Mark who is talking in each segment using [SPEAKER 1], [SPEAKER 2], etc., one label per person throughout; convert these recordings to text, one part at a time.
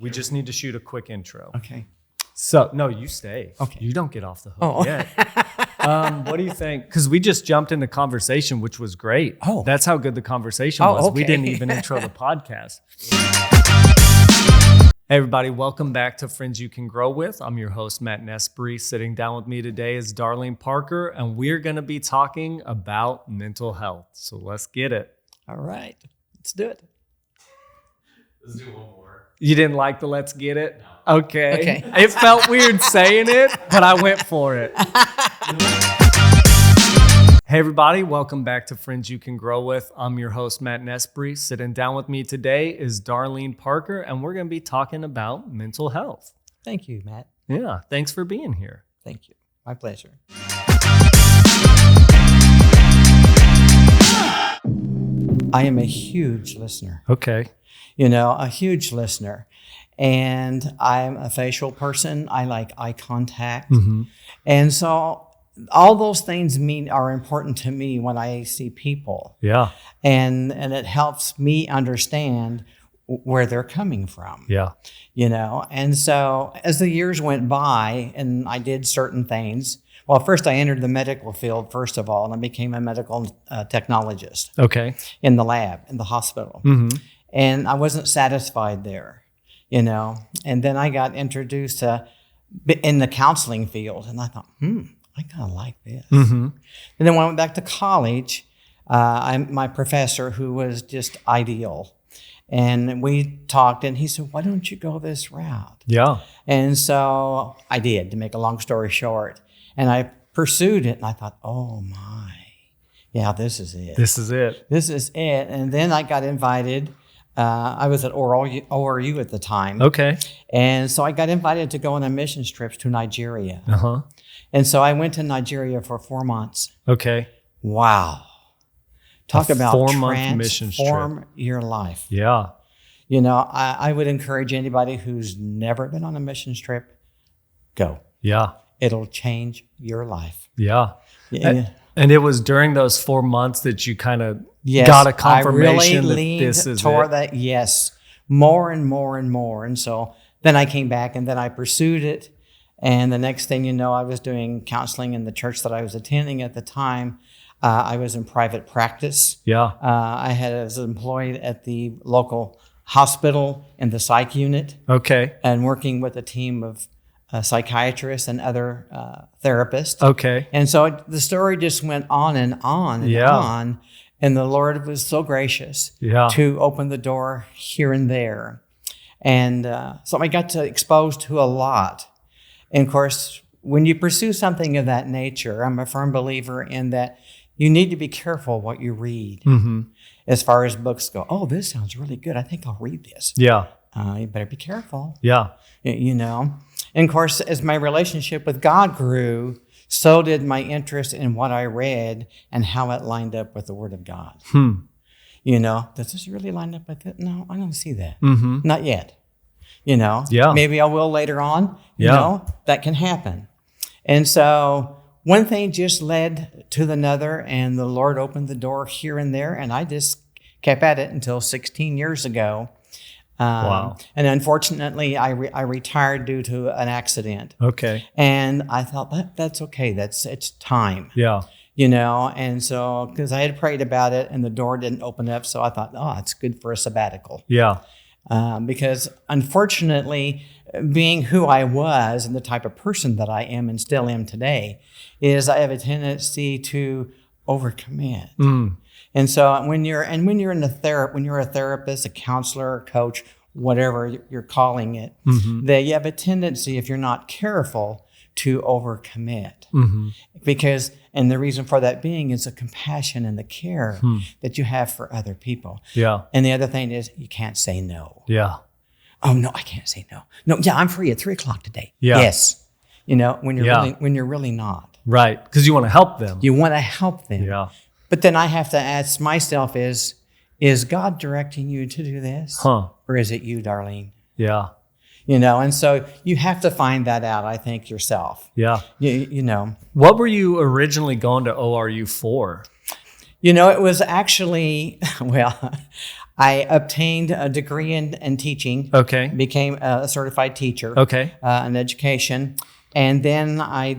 [SPEAKER 1] We just need to shoot a quick intro.
[SPEAKER 2] Okay.
[SPEAKER 1] So, no, you stay.
[SPEAKER 2] Okay.
[SPEAKER 1] You don't get off the hook yet. What do you think? Because we just jumped into conversation, which was great.
[SPEAKER 2] Oh.
[SPEAKER 1] That's how good the conversation was.
[SPEAKER 2] Okay.
[SPEAKER 1] We didn't even intro the podcast. Hey, everybody. Welcome back to Friends You Can Grow With. I'm your host, Matt Nespri. Sitting down with me today is Darlene Parker, and we're going to be talking about mental health. So let's get it.
[SPEAKER 2] All right. Let's do it.
[SPEAKER 1] Let's do one more. You didn't like the let's get it?
[SPEAKER 2] No.
[SPEAKER 1] Okay. It felt weird saying it, but I went for it. Hey, everybody. Welcome back to Friends You Can Grow With. I'm your host, Matt Nespri. Sitting down with me today is Darlene Parker, and we're going to be talking about mental health.
[SPEAKER 2] Thank you, Matt.
[SPEAKER 1] Yeah. Thanks for being here.
[SPEAKER 2] Thank you. My pleasure. I am a huge listener.
[SPEAKER 1] Okay.
[SPEAKER 2] A huge listener. And I'm a facial person. I like eye contact.
[SPEAKER 1] Mm-hmm.
[SPEAKER 2] And so all those things are important to me when I see people.
[SPEAKER 1] Yeah.
[SPEAKER 2] And it helps me understand where they're coming from.
[SPEAKER 1] Yeah.
[SPEAKER 2] And so as the years went by and I did certain things, well, first I entered the medical field, first of all, and I became a medical technologist.
[SPEAKER 1] Okay.
[SPEAKER 2] In the lab, in the hospital.
[SPEAKER 1] Mm-hmm.
[SPEAKER 2] And I wasn't satisfied there, and then I got introduced to in the counseling field, and I thought, I kind of like this.
[SPEAKER 1] Mm-hmm.
[SPEAKER 2] And then when I went back to college, my professor, who was just ideal, and we talked, and he said, why don't you go this route?
[SPEAKER 1] Yeah.
[SPEAKER 2] And so I did, to make a long story short. And I pursued it, and I thought, oh my, yeah, this is it.
[SPEAKER 1] This is it.
[SPEAKER 2] This is it. And then I got invited. I was at ORU at the time.
[SPEAKER 1] Okay.
[SPEAKER 2] And so I got invited to go on a mission trip to Nigeria.
[SPEAKER 1] Uh-huh.
[SPEAKER 2] And so I went to Nigeria for 4 months.
[SPEAKER 1] Okay.
[SPEAKER 2] Wow. Talk about
[SPEAKER 1] 4-month mission
[SPEAKER 2] transform your life.
[SPEAKER 1] Yeah.
[SPEAKER 2] I would encourage anybody who's never been on a mission trip, go.
[SPEAKER 1] Yeah.
[SPEAKER 2] It'll change your life.
[SPEAKER 1] Yeah.
[SPEAKER 2] Yeah.
[SPEAKER 1] And it was during those 4 months that you kind of
[SPEAKER 2] Yes,
[SPEAKER 1] got a confirmation
[SPEAKER 2] I really
[SPEAKER 1] that
[SPEAKER 2] leaned
[SPEAKER 1] this is
[SPEAKER 2] toward
[SPEAKER 1] it.
[SPEAKER 2] that. Yes, more and more and more. And so then I came back and then I pursued it. And the next thing you know, I was doing counseling in the church that I was attending at the time. I was in private practice.
[SPEAKER 1] Yeah.
[SPEAKER 2] I was employed at the local hospital in the psych unit.
[SPEAKER 1] Okay.
[SPEAKER 2] And working with a team of psychiatrists and other therapists.
[SPEAKER 1] Okay.
[SPEAKER 2] And so the story just went on and on and on. And the Lord was so gracious to open the door here and there. And so I got exposed to a lot. And of course, when you pursue something of that nature, I'm a firm believer in that you need to be careful what you read.
[SPEAKER 1] Mm-hmm.
[SPEAKER 2] As far as books go, oh, this sounds really good. I think I'll read this.
[SPEAKER 1] Yeah.
[SPEAKER 2] You better be careful.
[SPEAKER 1] Yeah.
[SPEAKER 2] And of course, as my relationship with God grew, so did my interest in what I read and how it lined up with the Word of God. Does this really line up with it? No, I don't see that.
[SPEAKER 1] Mm-hmm.
[SPEAKER 2] Not yet.
[SPEAKER 1] Yeah.
[SPEAKER 2] Maybe I will later on. That can happen. And so one thing just led to another, and the Lord opened the door here and there, and I just kept at it until 16 years ago.
[SPEAKER 1] Wow.
[SPEAKER 2] And unfortunately, I retired due to an accident.
[SPEAKER 1] Okay.
[SPEAKER 2] And I thought, that's okay. It's time.
[SPEAKER 1] Yeah.
[SPEAKER 2] And so, because I had prayed about it and the door didn't open up. So I thought, it's good for a sabbatical.
[SPEAKER 1] Yeah.
[SPEAKER 2] Because unfortunately, being who I was and the type of person that I am and still am today, is I have a tendency to overcommit.
[SPEAKER 1] Mm.
[SPEAKER 2] And so when you're a therapist, a counselor, a coach, whatever you're calling it, that you have a tendency, if you're not careful, to overcommit.
[SPEAKER 1] Mm-hmm.
[SPEAKER 2] And the reason for that being is the compassion and the care that you have for other people.
[SPEAKER 1] Yeah.
[SPEAKER 2] And the other thing is you can't say no.
[SPEAKER 1] Yeah.
[SPEAKER 2] Oh no, I can't say no. No, yeah, I'm free at 3:00 today.
[SPEAKER 1] Yeah.
[SPEAKER 2] Yes. When you're really not.
[SPEAKER 1] Right. Because you want to help them.
[SPEAKER 2] You want to help them.
[SPEAKER 1] Yeah.
[SPEAKER 2] But then I have to ask myself is God directing you to do this? Or is it you, Darlene?
[SPEAKER 1] Yeah.
[SPEAKER 2] And so you have to find that out, I think, yourself.
[SPEAKER 1] Yeah.
[SPEAKER 2] What
[SPEAKER 1] were you originally going to ORU for?
[SPEAKER 2] It was actually, I obtained a degree in teaching.
[SPEAKER 1] Okay.
[SPEAKER 2] Became a certified teacher.
[SPEAKER 1] Okay.
[SPEAKER 2] In education. And then I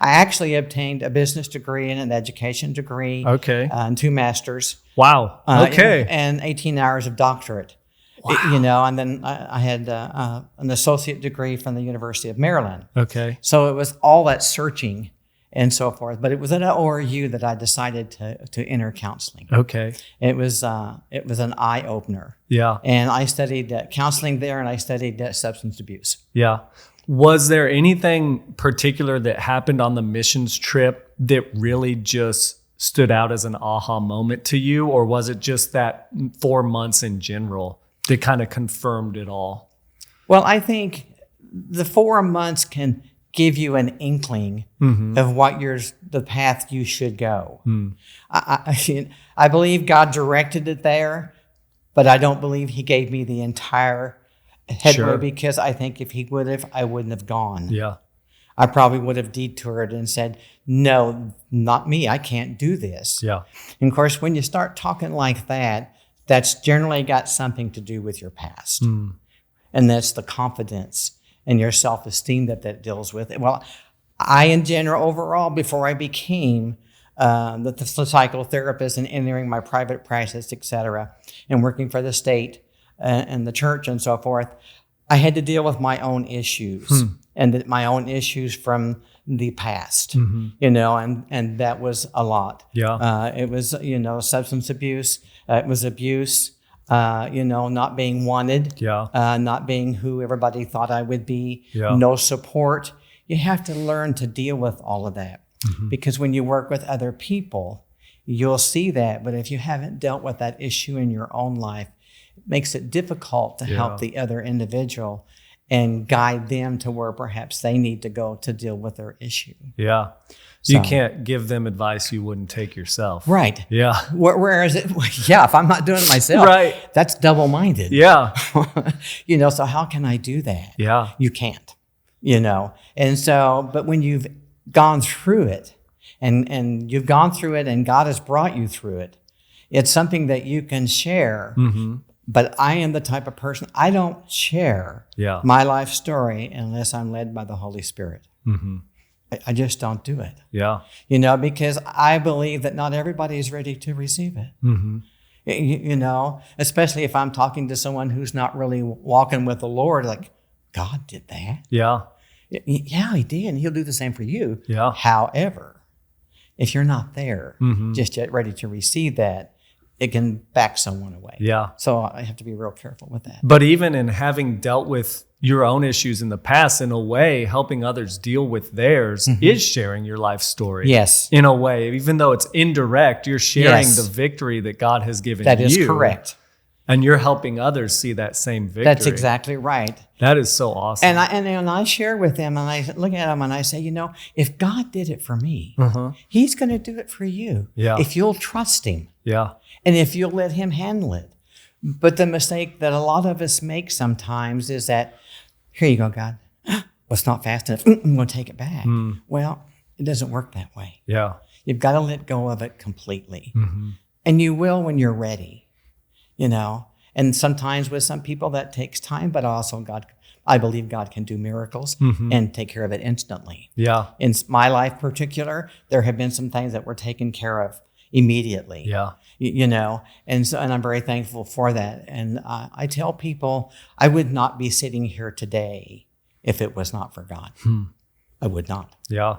[SPEAKER 2] actually obtained a business degree and an education degree.
[SPEAKER 1] Okay.
[SPEAKER 2] And 2 masters.
[SPEAKER 1] Wow. Okay.
[SPEAKER 2] And 18 hours of doctorate.
[SPEAKER 1] Wow.
[SPEAKER 2] And then I had an associate degree from the University of Maryland.
[SPEAKER 1] Okay.
[SPEAKER 2] So it was all that searching and so forth. But it was at ORU that I decided to enter counseling.
[SPEAKER 1] Okay.
[SPEAKER 2] It was an eye opener.
[SPEAKER 1] Yeah.
[SPEAKER 2] And I studied counseling there, and I studied substance abuse.
[SPEAKER 1] Yeah. Was there anything particular that happened on the missions trip that really just stood out as an aha moment to you, or was it just that 4 months in general that kind of confirmed it all?
[SPEAKER 2] Well, I think the 4 months can give you an inkling of what the path you should go. I believe God directed it there, but I don't believe he gave me the entire headway, because I think if he would have, I wouldn't have gone.
[SPEAKER 1] Yeah.
[SPEAKER 2] I probably would have detoured and said, no, not me. I can't do this.
[SPEAKER 1] Yeah.
[SPEAKER 2] And of course, when you start talking like that, that's generally got something to do with your past. And that's the confidence and your self-esteem that deals with it. Well, I, in general, overall, before I became the psychotherapist and entering my private practice, et cetera, and working for the state and the church and so forth, I had to deal with my own issues and my own issues from the past, and that was a lot.
[SPEAKER 1] Yeah.
[SPEAKER 2] It was, substance abuse. It was abuse, not being wanted, not being who everybody thought I would be, no support. You have to learn to deal with all of that, because when you work with other people, you'll see that. But if you haven't dealt with that issue in your own life, it makes it difficult to help the other individual and guide them to where perhaps they need to go to deal with their issue.
[SPEAKER 1] Yeah. You can't give them advice you wouldn't take yourself.
[SPEAKER 2] Right.
[SPEAKER 1] Yeah.
[SPEAKER 2] Whereas if I'm not doing it myself,
[SPEAKER 1] right,
[SPEAKER 2] that's double-minded.
[SPEAKER 1] Yeah.
[SPEAKER 2] So how can I do that?
[SPEAKER 1] Yeah.
[SPEAKER 2] You can't, And so, but when you've gone through it and you've gone through it and God has brought you through it, it's something that you can share. But I am the type of person, I don't share my life story unless I'm led by the Holy Spirit. I just don't do it.
[SPEAKER 1] Yeah.
[SPEAKER 2] Because I believe that not everybody is ready to receive it. Especially if I'm talking to someone who's not really walking with the Lord, like, God did that.
[SPEAKER 1] Yeah.
[SPEAKER 2] Yeah, he did. And he'll do the same for you.
[SPEAKER 1] Yeah.
[SPEAKER 2] However, if you're not there just yet ready to receive that, it can back someone away.
[SPEAKER 1] Yeah.
[SPEAKER 2] So I have to be real careful with that.
[SPEAKER 1] But even in having dealt with your own issues in the past, in a way, helping others deal with theirs is sharing your life story.
[SPEAKER 2] Yes.
[SPEAKER 1] In a way, even though it's indirect, you're sharing the victory that God has given you.
[SPEAKER 2] That is correct.
[SPEAKER 1] And you're helping others see that same victory.
[SPEAKER 2] That's exactly right.
[SPEAKER 1] That is so awesome.
[SPEAKER 2] And I share with them, and I look at them and I say, if God did it for me, he's going to do it for you.
[SPEAKER 1] Yeah.
[SPEAKER 2] If you'll trust him.
[SPEAKER 1] Yeah.
[SPEAKER 2] And if you'll let him handle it. But the mistake that a lot of us make sometimes is that, here you go, God. Well, it's not fast enough. I'm going to take it back. Well, it doesn't work that way.
[SPEAKER 1] Yeah.
[SPEAKER 2] You've got to let go of it completely. And you will when you're ready, And sometimes with some people that takes time, but also I believe God can do miracles and take care of it instantly.
[SPEAKER 1] Yeah.
[SPEAKER 2] In my life particular, there have been some things that were taken care of immediately.
[SPEAKER 1] Yeah.
[SPEAKER 2] And I'm very thankful for that. And I tell people I would not be sitting here today if it was not for God. I would not.
[SPEAKER 1] Yeah.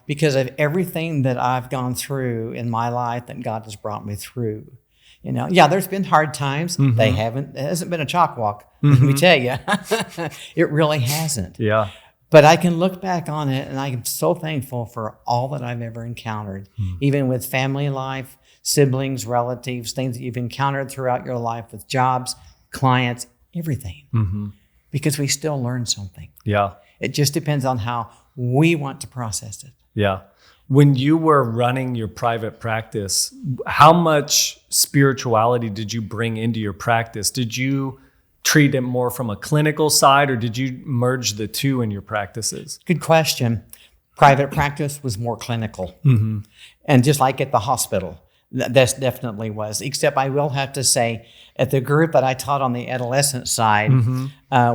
[SPEAKER 2] Because of everything that I've gone through in my life that God has brought me through. There's been hard times. It hasn't been a chalk walk. Let me tell you, it really hasn't.
[SPEAKER 1] Yeah.
[SPEAKER 2] But I can look back on it, and I'm so thankful for all that I've ever encountered, even with family life, siblings, relatives, things that you've encountered throughout your life with jobs, clients, everything. Because we still learn something.
[SPEAKER 1] Yeah.
[SPEAKER 2] It just depends on how we want to process it.
[SPEAKER 1] Yeah. When you were running your private practice, how much spirituality did you bring into your practice? Did you treat it more from a clinical side, or did you merge the two in your practices?
[SPEAKER 2] Good question. Private practice was more clinical. And just like at the hospital, This definitely was, except I will have to say, at the group that I taught on the adolescent side,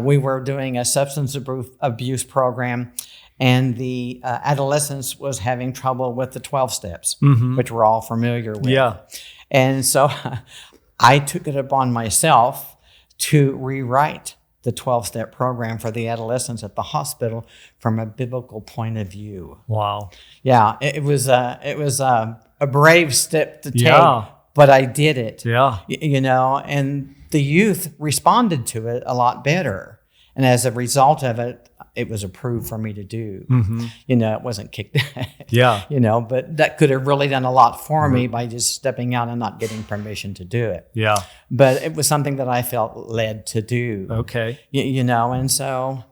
[SPEAKER 2] we were doing a substance abuse program, and the adolescents was having trouble with the 12 steps, which we're all familiar with.
[SPEAKER 1] Yeah.
[SPEAKER 2] And so I took it upon myself to rewrite the 12-step program for the adolescents at the hospital from a biblical point of view.
[SPEAKER 1] Wow.
[SPEAKER 2] Yeah, it was a brave step to take, but I did it.
[SPEAKER 1] Yeah.
[SPEAKER 2] And the youth responded to it a lot better. And as a result of it, it was approved for me to do. It wasn't kicked. But that could have really done a lot for me by just stepping out and not getting permission to do it.
[SPEAKER 1] Yeah.
[SPEAKER 2] But it was something that I felt led to do.
[SPEAKER 1] Okay.
[SPEAKER 2] And so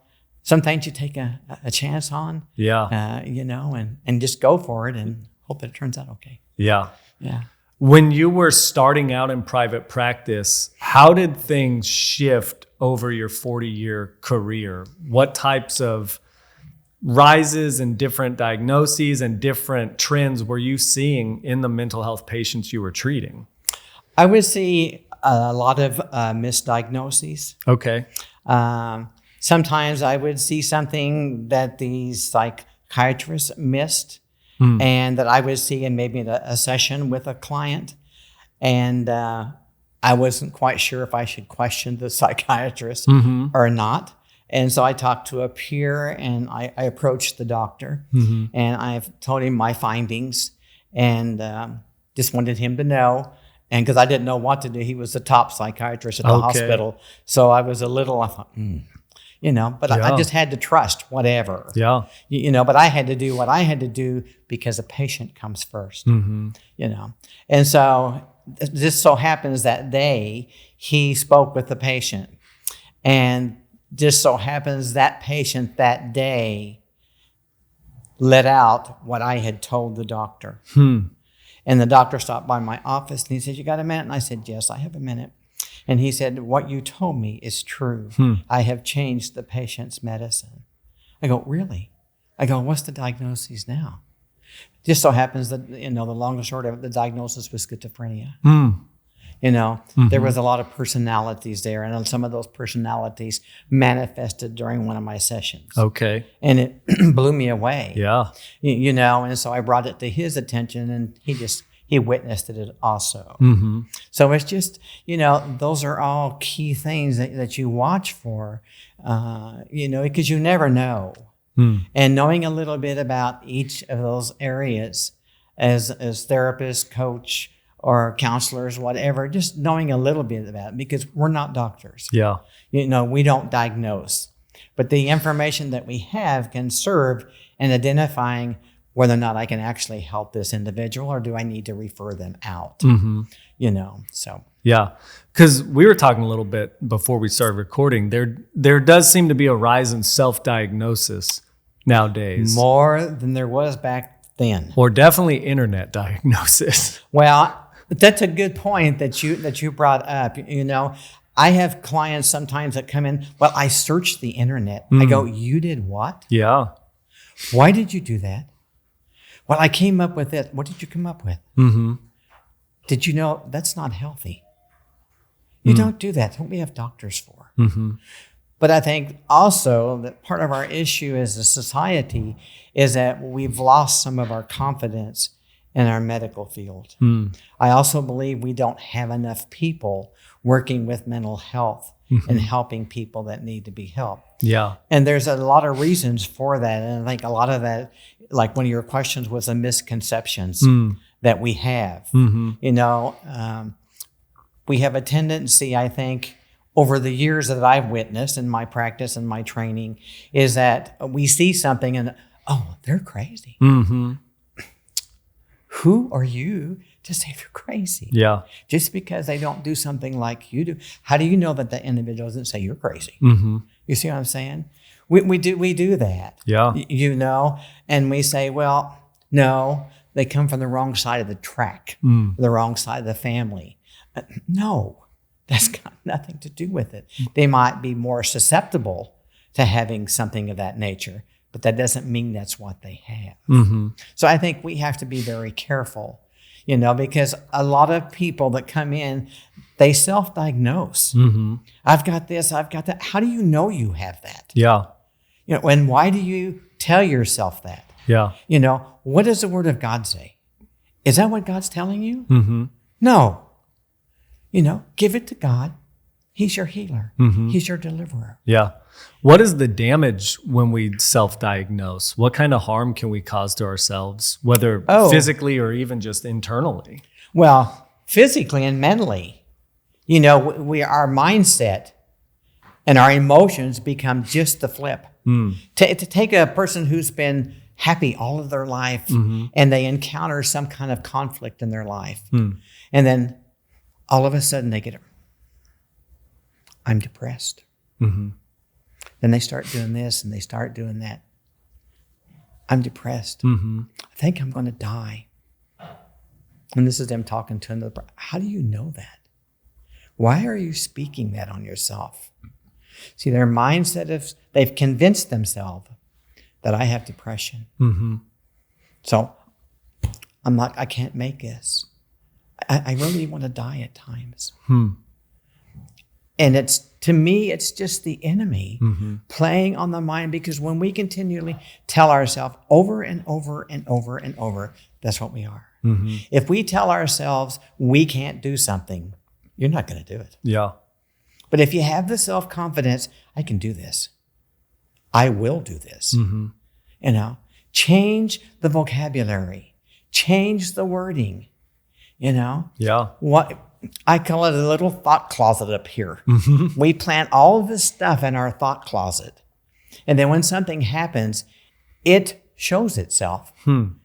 [SPEAKER 2] some things you take a chance on.
[SPEAKER 1] Yeah.
[SPEAKER 2] And just go for it and hope that it turns out okay.
[SPEAKER 1] Yeah.
[SPEAKER 2] Yeah.
[SPEAKER 1] When you were starting out in private practice, how did things shift over your 40-year career? What types of rises and different diagnoses and different trends were you seeing in the mental health patients you were treating?
[SPEAKER 2] I would see a lot of misdiagnoses.
[SPEAKER 1] Okay.
[SPEAKER 2] Sometimes I would see something that the psychiatrists missed, and that I would see in maybe a session with a client. And I wasn't quite sure if I should question the psychiatrist or not. And so I talked to a peer, and I approached the doctor, and I've told him my findings, and just wanted him to know. And because I didn't know what to do, he was the top psychiatrist at the hospital. So I was I thought, but I just had to trust whatever.
[SPEAKER 1] Yeah.
[SPEAKER 2] But I had to do what I had to do because a patient comes first. And so this so happens that day he spoke with the patient, and just so happens that patient that day let out what I had told the doctor. And the doctor stopped by my office and he said, "You got a minute?" And I said, "Yes, I have a minute." And he said, "What you told me is true. I have changed the patient's medicine." I go, "Really?" I go, "What's the diagnosis now?" Just so happens that, the long and short of it, the diagnosis was schizophrenia. There was a lot of personalities there, and some of those personalities manifested during one of my sessions.
[SPEAKER 1] Okay.
[SPEAKER 2] And it blew me away.
[SPEAKER 1] Yeah.
[SPEAKER 2] And so I brought it to his attention, and he witnessed it also. So it's just, those are all key things that you watch for, because you never know. And knowing a little bit about each of those areas as therapists, coach, or counselors, whatever, just knowing a little bit about it, because we're not doctors.
[SPEAKER 1] Yeah.
[SPEAKER 2] We don't diagnose. But the information that we have can serve in identifying whether or not I can actually help this individual, or do I need to refer them out? So.
[SPEAKER 1] Yeah. Because we were talking a little bit before we started recording. There does seem to be a rise in self-diagnosis nowadays. More
[SPEAKER 2] than there was back then.
[SPEAKER 1] Or definitely internet diagnosis.
[SPEAKER 2] Well, that's a good point that you brought up. I have clients sometimes that come in, "Well, I searched the internet." I go, "You did what?"
[SPEAKER 1] Yeah.
[SPEAKER 2] "Why did you do that?" "Well, I came up with it." "What did you come up with?" "Did you know that's not healthy? You don't do that. That's what we have doctors for." But I think also that part of our issue as a society is that we've lost some of our confidence in our medical field. I also believe we don't have enough people working with mental health and helping people that need to be helped.
[SPEAKER 1] Yeah.
[SPEAKER 2] And there's a lot of reasons for that. And I think a lot of that, like one of your questions, was the misconceptions that we have. We have a tendency, I think, over the years that I've witnessed in my practice and my training, is that we see something and, "Oh, they're crazy." Who are you to say they're crazy?
[SPEAKER 1] Yeah.
[SPEAKER 2] Just because they don't do something like you do. How do you know that the individual doesn't say you're crazy? You see what I'm saying? We do that.
[SPEAKER 1] Yeah.
[SPEAKER 2] And we say, "Well, no, they come from the wrong side of the track, the wrong side of the family." No, that's got nothing to do with it. They might be more susceptible to having something of that nature, but that doesn't mean that's what they have. So I think we have to be very careful, because a lot of people that come in, they self-diagnose. I've got this, I've got that. How do you know you have that?
[SPEAKER 1] Yeah.
[SPEAKER 2] And why do you tell yourself that?
[SPEAKER 1] Yeah.
[SPEAKER 2] What does the Word of God say? Is that what God's telling you? No. Give it to God. He's your healer. He's your deliverer.
[SPEAKER 1] Yeah. What is the damage when we self-diagnose? What kind of harm can we cause to ourselves, whether physically or even just internally?
[SPEAKER 2] Well, physically and mentally, our mindset and our emotions become just the flip. To take a person who's been happy all of their life and they encounter some kind of conflict in their life. And then all of a sudden they get, I'm depressed. Then they start doing this and they start doing that. I'm depressed. I think I'm going to die. And this is them talking to another. How do you know that? Why are you speaking that on yourself? See, their mindset is they've convinced themselves that I have depression. So I can't make this. I really want to die at times. And to me, it's just the enemy playing on the mind, because when we continually tell ourselves over and over and over and over, that's what we are. If we tell ourselves we can't do something, you're not going to do it.
[SPEAKER 1] Yeah.
[SPEAKER 2] But if you have the self-confidence, I can do this. I will do this. Change the vocabulary, change the wording,
[SPEAKER 1] Yeah.
[SPEAKER 2] What I call it a little thought closet up here. We plant all of this stuff in our thought closet. And then when something happens, it shows itself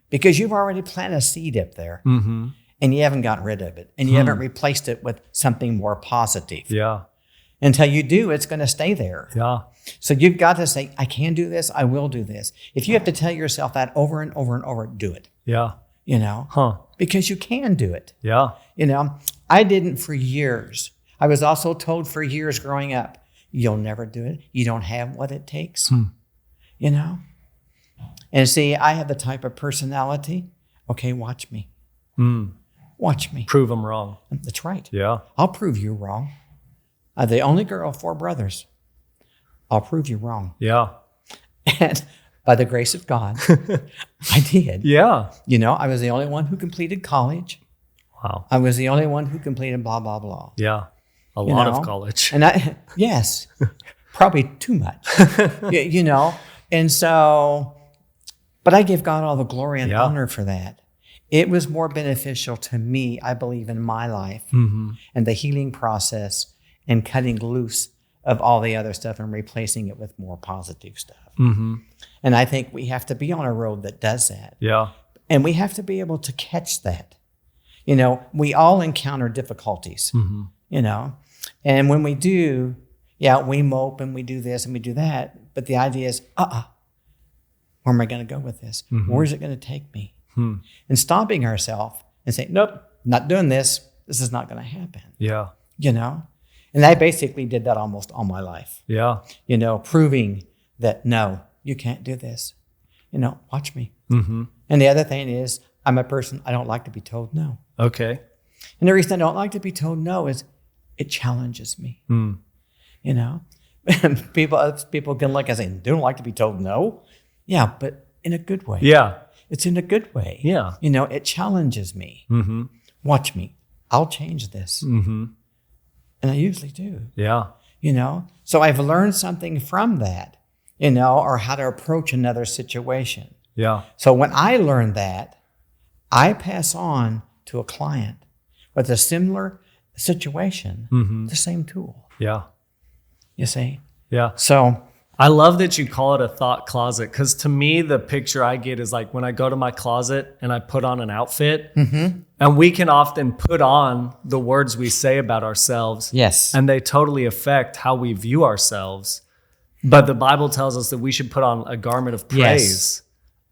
[SPEAKER 2] because you've already planted a seed up there and you haven't gotten rid of it and you haven't replaced it with something more positive.
[SPEAKER 1] Yeah.
[SPEAKER 2] Until you do, it's going to stay there.
[SPEAKER 1] Yeah.
[SPEAKER 2] So you've got to say, I can do this. I will do this. If you have to tell yourself that over and over and over, do it.
[SPEAKER 1] Yeah.
[SPEAKER 2] Because you can do it.
[SPEAKER 1] Yeah.
[SPEAKER 2] I didn't for years. I was also told for years growing up, you'll never do it. You don't have what it takes. And see, I have the type of personality. Okay, watch me. Watch me.
[SPEAKER 1] Prove them wrong.
[SPEAKER 2] That's right.
[SPEAKER 1] Yeah.
[SPEAKER 2] I'll prove you wrong. I'm the only girl, 4 brothers. I'll prove you wrong.
[SPEAKER 1] Yeah.
[SPEAKER 2] And by the grace of God, I did.
[SPEAKER 1] Yeah.
[SPEAKER 2] I was the only one who completed college.
[SPEAKER 1] Wow.
[SPEAKER 2] I was the only one who completed blah, blah, blah.
[SPEAKER 1] Yeah. A lot of college.
[SPEAKER 2] And yes, probably too much, And so, but I give God all the glory and honor for that. It was more beneficial to me, I believe, in my life and the healing process and cutting loose of all the other stuff and replacing it with more positive stuff. And I think we have to be on a road that does that.
[SPEAKER 1] Yeah.
[SPEAKER 2] And we have to be able to catch that. We all encounter difficulties, and when we do, we mope and we do this and we do that. But the idea is, where am I going to go with this? Where's it going to take me? And stopping ourselves and saying, nope, not doing this. This is not going to happen.
[SPEAKER 1] Yeah.
[SPEAKER 2] And I basically did that almost all my life.
[SPEAKER 1] Yeah.
[SPEAKER 2] Proving that, no, you can't do this. Watch me. And the other thing is, I'm a person, I don't like to be told no.
[SPEAKER 1] Okay.
[SPEAKER 2] And the reason I don't like to be told no is it challenges me. People can look and say, don't like to be told no. Yeah, but in a good way.
[SPEAKER 1] Yeah.
[SPEAKER 2] It's in a good way.
[SPEAKER 1] Yeah.
[SPEAKER 2] It challenges me. Watch me. I'll change this. And I usually do.
[SPEAKER 1] Yeah.
[SPEAKER 2] So I've learned something from that, or how to approach another situation.
[SPEAKER 1] Yeah.
[SPEAKER 2] So when I learned that, I pass on to a client with a similar situation, the same tool.
[SPEAKER 1] Yeah.
[SPEAKER 2] You see?
[SPEAKER 1] Yeah.
[SPEAKER 2] So
[SPEAKER 1] I love that you call it a thought closet, because to me, the picture I get is like when I go to my closet and I put on an outfit, and we can often put on the words we say about ourselves.
[SPEAKER 2] Yes.
[SPEAKER 1] And they totally affect how we view ourselves. But the Bible tells us that we should put on a garment of praise.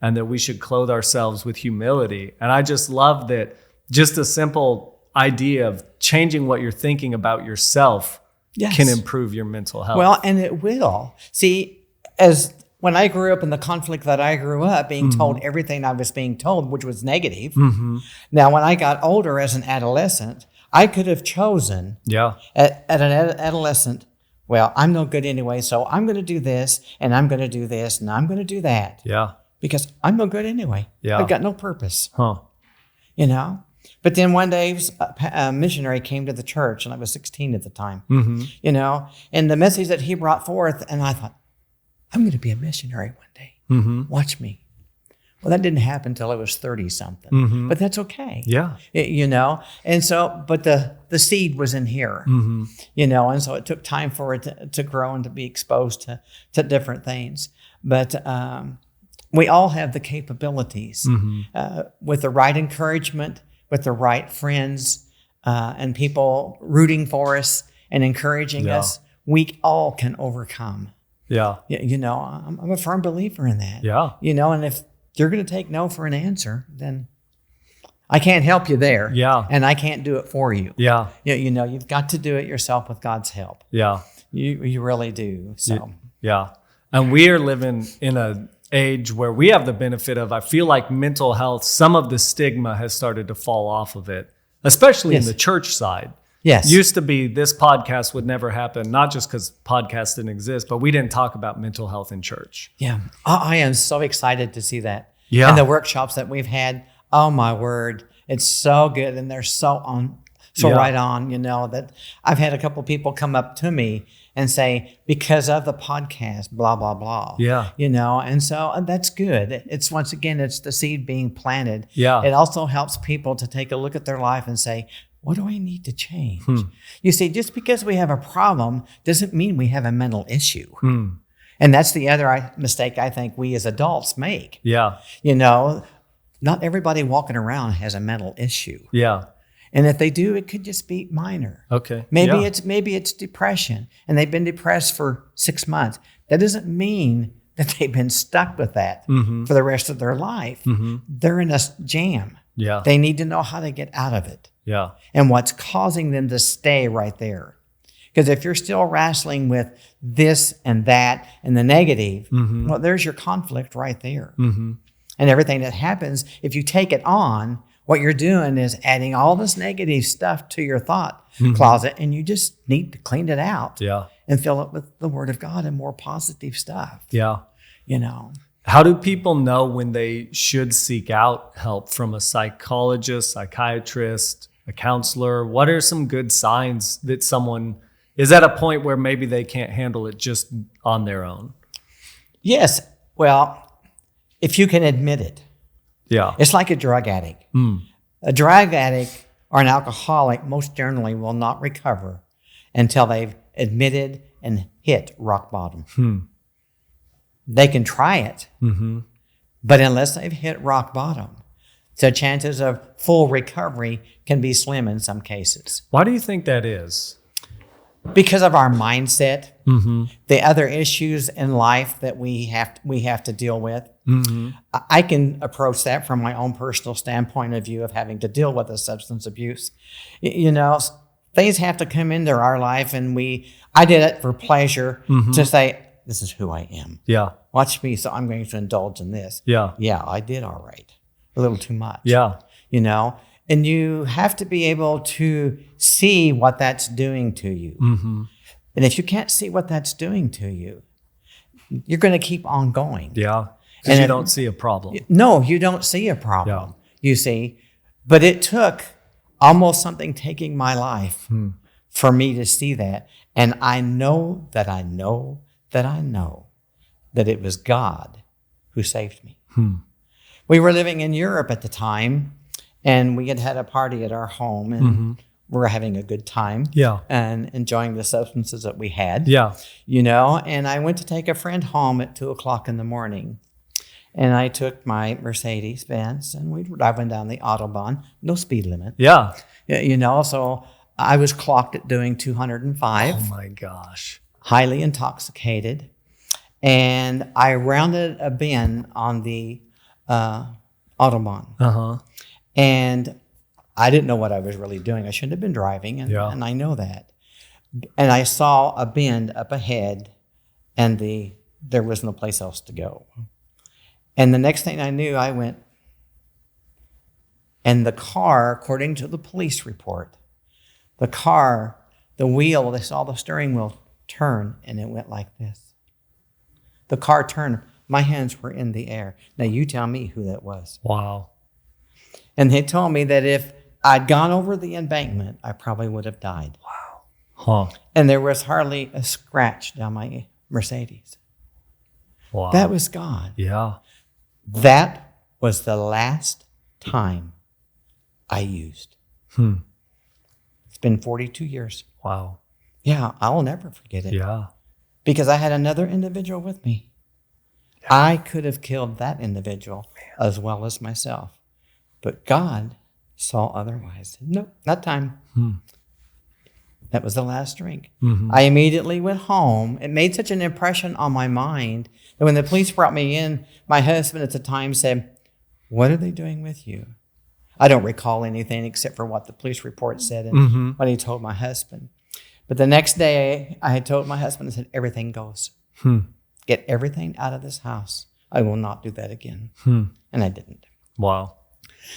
[SPEAKER 1] And that we should clothe ourselves with humility. And I just love that just a simple idea of changing what you're thinking about yourself can improve your mental health.
[SPEAKER 2] Well, and it will. See, when I grew up in the conflict that I grew up, being told everything I was being told, which was negative. Now, when I got older as an adolescent, I could have chosen at an adolescent, well, I'm no good anyway, so I'm going to do this, and I'm going to do this, and I'm going to do that.
[SPEAKER 1] Yeah.
[SPEAKER 2] Because I'm no good anyway.
[SPEAKER 1] Yeah.
[SPEAKER 2] I've got no purpose.
[SPEAKER 1] Huh.
[SPEAKER 2] You know? But then one day a missionary came to the church, and I was 16 at the time, you know, and the message that he brought forth, and I thought, I'm going to be a missionary one day. Watch me. Well, that didn't happen until I was 30-something, but that's okay.
[SPEAKER 1] Yeah.
[SPEAKER 2] You know, and so, but the seed was in here, you know, and so it took time for it to grow and to be exposed to different things. But we all have the capabilities with the right encouragement, with the right friends and people rooting for us and encouraging us. We all can overcome.
[SPEAKER 1] Yeah.
[SPEAKER 2] You know, I'm a firm believer in that.
[SPEAKER 1] Yeah.
[SPEAKER 2] You know, and if you're going to take no for an answer, then I can't help you there.
[SPEAKER 1] Yeah.
[SPEAKER 2] And I can't do it for you.
[SPEAKER 1] Yeah.
[SPEAKER 2] You know, you've got to do it yourself with God's help.
[SPEAKER 1] Yeah.
[SPEAKER 2] You really do. So.
[SPEAKER 1] Yeah. And we are living in an age where we have the benefit of, I feel like mental health, some of the stigma has started to fall off of it, especially in the church side.
[SPEAKER 2] Yes.
[SPEAKER 1] Used to be this podcast would never happen, not just because podcasts didn't exist, but we didn't talk about mental health in church.
[SPEAKER 2] Yeah. I am so excited to see that.
[SPEAKER 1] Yeah.
[SPEAKER 2] And the workshops that we've had, oh my word, it's so good. And they're so right on, you know, that I've had a couple people come up to me and say, because of the podcast, blah, blah, blah.
[SPEAKER 1] Yeah.
[SPEAKER 2] You know, and so that's good. It's once again, it's the seed being planted.
[SPEAKER 1] Yeah.
[SPEAKER 2] It also helps people to take a look at their life and say, what do I need to change? You see, just because we have a problem doesn't mean we have a mental issue. And that's the other mistake I think we as adults make.
[SPEAKER 1] Yeah.
[SPEAKER 2] You know, not everybody walking around has a mental issue.
[SPEAKER 1] Yeah.
[SPEAKER 2] And if they do, it could just be minor.
[SPEAKER 1] Okay.
[SPEAKER 2] Maybe it's depression, and they've been depressed for 6 months. That doesn't mean that they've been stuck with that for the rest of their life. They're in a jam.
[SPEAKER 1] Yeah.
[SPEAKER 2] They need to know how to get out of it.
[SPEAKER 1] Yeah.
[SPEAKER 2] And what's causing them to stay right there. Because if you're still wrestling with this and that and the negative, well, there's your conflict right there. And everything that happens, if you take it on, what you're doing is adding all this negative stuff to your thought closet, and you just need to clean it out and fill it with the Word of God and more positive stuff.
[SPEAKER 1] Yeah.
[SPEAKER 2] You know.
[SPEAKER 1] How do people know when they should seek out help from a psychologist, psychiatrist, a counselor? What are some good signs that someone is at a point where maybe they can't handle it just on their own?
[SPEAKER 2] Yes. Well, if you can admit it.
[SPEAKER 1] Yeah.
[SPEAKER 2] It's like a drug addict. A drug addict or an alcoholic most generally will not recover until they've admitted and hit rock bottom. They can try it, but unless they've hit rock bottom, the chances of full recovery can be slim in some cases.
[SPEAKER 1] Why do you think that is?
[SPEAKER 2] Because of our mindset, the other issues in life that we have to deal with. I can approach that from my own personal standpoint of view of having to deal with a substance abuse. You know, things have to come into our life, and I did it for pleasure to say, this is who I am.
[SPEAKER 1] Yeah.
[SPEAKER 2] Watch me, so I'm going to indulge in this.
[SPEAKER 1] Yeah.
[SPEAKER 2] Yeah, I did all right. A little too much.
[SPEAKER 1] Yeah.
[SPEAKER 2] You know, and you have to be able to see what that's doing to you. And if you can't see what that's doing to you, you're going to keep on going.
[SPEAKER 1] Yeah. Because you don't see a problem.
[SPEAKER 2] No, you don't see a problem, you see. But it took almost something taking my life for me to see that. And I know that I know that I know that it was God who saved me. We were living in Europe at the time, and we had a party at our home, and we were having a good time and enjoying the substances that we had. You know, and I went to take a friend home at 2:00 in the morning. And I took my Mercedes Benz, and we were driving down the Autobahn, no speed limit.
[SPEAKER 1] Yeah.
[SPEAKER 2] You know, so I was clocked at doing 205.
[SPEAKER 1] Oh my gosh.
[SPEAKER 2] Highly intoxicated. And I rounded a bend on the Autobahn. And I didn't know what I was really doing. I shouldn't have been driving, and I know that. And I saw a bend up ahead, and the there was no place else to go. And the next thing I knew, I went, and the car, according to the police report, the car, the wheel, they saw the steering wheel turn, and it went like this. The car turned. My hands were in the air. Now, you tell me who that was.
[SPEAKER 1] Wow.
[SPEAKER 2] And they told me that if I'd gone over the embankment, I probably would have died.
[SPEAKER 1] Wow. Huh.
[SPEAKER 2] And there was hardly a scratch down my Mercedes.
[SPEAKER 1] Wow.
[SPEAKER 2] That was God.
[SPEAKER 1] Yeah.
[SPEAKER 2] That was the last time I used. It's been 42 years.
[SPEAKER 1] Wow.
[SPEAKER 2] Yeah, I will never forget it.
[SPEAKER 1] Yeah.
[SPEAKER 2] Because I had another individual with me. Yeah. I could have killed that individual as well as myself. But God saw otherwise. Nope, not time. That was the last drink. I immediately went home. It made such an impression on my mind that when the police brought me in, my husband at the time said, "What are they doing with you?" I don't recall anything except for what the police report said and what he told my husband. But the next day, I had told my husband, I said, "Everything goes. Get everything out of this house. I will not do that again." And I didn't.
[SPEAKER 1] Wow.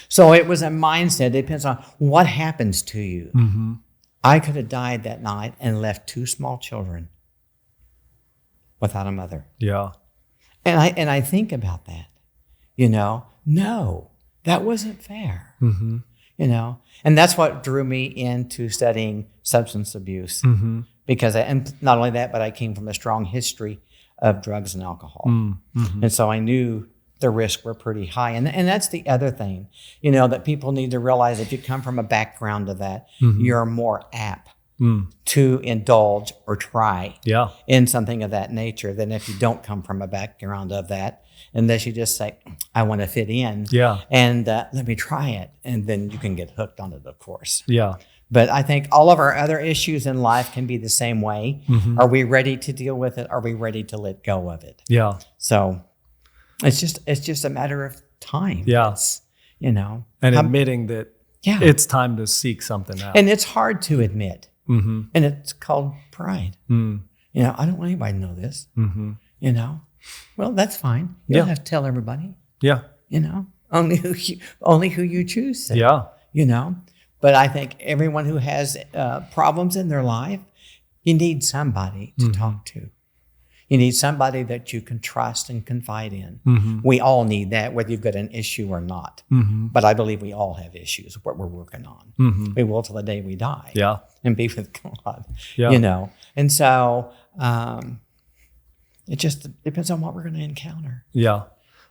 [SPEAKER 2] So it was a mindset. It depends on what happens to you. I could have died that night and left 2 small children without a mother.
[SPEAKER 1] Yeah.
[SPEAKER 2] And I think about that. No, that wasn't fair. And that's what drew me into studying substance abuse. Because and not only that, but I came from a strong history of drugs and alcohol. And so I knew the risks were pretty high. And that's the other thing, that people need to realize. If you come from a background of that, you're more apt to indulge or try in something of that nature than if you don't come from a background of that, unless you just say, "I want to fit in and let me try it." And then you can get hooked on it, of course.
[SPEAKER 1] Yeah.
[SPEAKER 2] But I think all of our other issues in life can be the same way. Are we ready to deal with it? Are we ready to let go of it?
[SPEAKER 1] Yeah.
[SPEAKER 2] So it's just a matter of time.
[SPEAKER 1] Yeah.
[SPEAKER 2] And
[SPEAKER 1] admitting that it's time to seek something out.
[SPEAKER 2] And it's hard to admit. And it's called pride. I don't want anybody to know this. Well, that's fine. You don't have to tell everybody.
[SPEAKER 1] Yeah.
[SPEAKER 2] Only who you choose to.
[SPEAKER 1] Yeah.
[SPEAKER 2] But I think everyone who has problems in their life, you need somebody to talk to. You need somebody that you can trust and confide in. We all need that, whether you've got an issue or not. But I believe we all have issues, what we're working on. We will till the day we die.
[SPEAKER 1] Yeah.
[SPEAKER 2] And be with God.
[SPEAKER 1] Yeah.
[SPEAKER 2] And so it just depends on what we're going to encounter.
[SPEAKER 1] Yeah.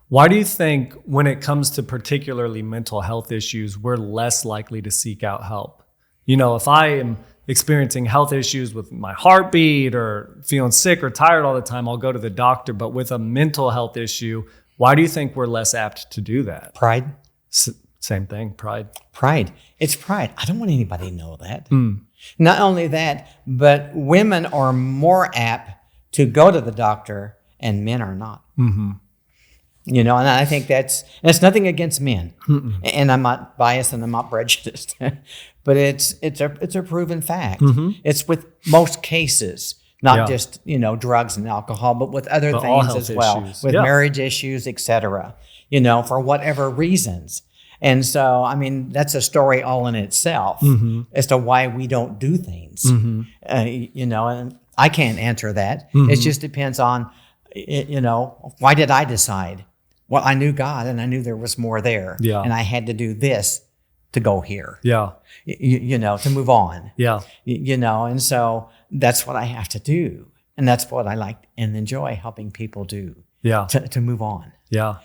[SPEAKER 1] Why do you think when it comes to particularly mental health issues, we're less likely to seek out help? If I am experiencing health issues with my heartbeat or feeling sick or tired all the time, I'll go to the doctor. But with a mental health issue, why do you think we're less apt to do that?
[SPEAKER 2] Pride.
[SPEAKER 1] Same thing, pride.
[SPEAKER 2] Pride. It's pride. I don't want anybody to know that. Not only that, but women are more apt to go to the doctor and men are not. And I think that's nothing against men. And I'm not biased and I'm not prejudiced, but it's a proven fact. It's with most cases, not just, drugs and alcohol, but with other things as well, issues. With marriage issues, etc., for whatever reasons. And so, that's a story all in itself as to why we don't do things, and I can't answer that. It just depends on, why did I decide? Well, I knew God and I knew there was more there. Yeah. And I had to do this to go here. Yeah. To move on. Yeah. And so that's what I have to do. And that's what I like and enjoy helping people do. Yeah. To move on. Yeah.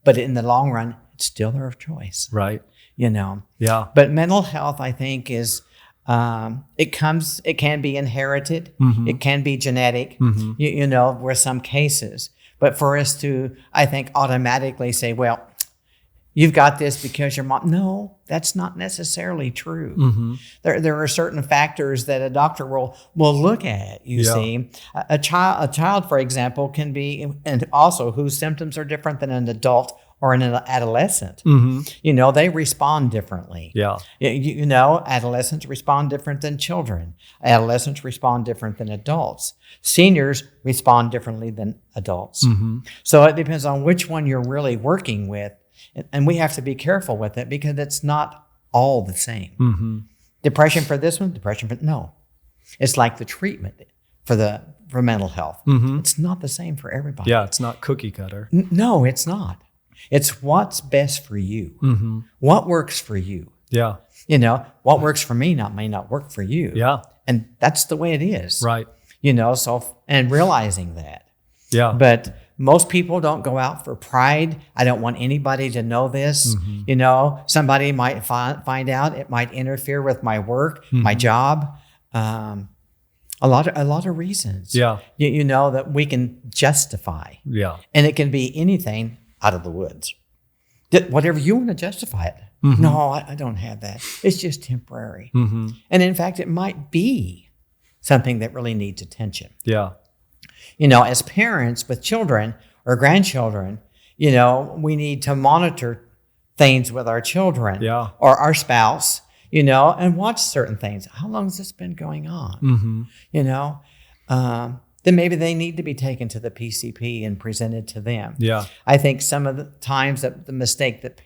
[SPEAKER 2] But in the long run, it's still their choice. Right. Yeah. But mental health, I think, is it can be inherited. It can be genetic, where some cases. But for us to, I think, automatically say, well, you've got this because your mom. No, that's not necessarily true. There are certain factors that a doctor will look at, you see. A child, for example, can be, and also whose symptoms are different than an adult or an adolescent, they respond differently.
[SPEAKER 1] Yeah.
[SPEAKER 2] Adolescents respond different than children. Adolescents respond different than adults. Seniors respond differently than adults. So it depends on which one you're really working with. And we have to be careful with it because it's not all the same. Depression for this one, depression for no. It's like the treatment for mental health. It's not the same for everybody.
[SPEAKER 1] Yeah, it's not cookie cutter.
[SPEAKER 2] No, it's not. It's what's best for you. What works for you.
[SPEAKER 1] Yeah.
[SPEAKER 2] What works for me may not work for you.
[SPEAKER 1] Yeah.
[SPEAKER 2] And that's the way it is.
[SPEAKER 1] Right.
[SPEAKER 2] And realizing that.
[SPEAKER 1] Yeah.
[SPEAKER 2] But most people don't go out for pride. I don't want anybody to know this. Somebody might find out. It might interfere with my work, my job. A lot of reasons.
[SPEAKER 1] Yeah.
[SPEAKER 2] That we can justify.
[SPEAKER 1] Yeah.
[SPEAKER 2] And it can be anything out of the woods. Whatever you want to justify it. No, I don't have that. It's just temporary. And in fact, it might be something that really needs attention.
[SPEAKER 1] Yeah.
[SPEAKER 2] As parents with children or grandchildren, we need to monitor things with our children or our spouse, and watch certain things. How long has this been going on? Then maybe they need to be taken to the PCP and presented to them.
[SPEAKER 1] Yeah.
[SPEAKER 2] I think some of the times that the mistake that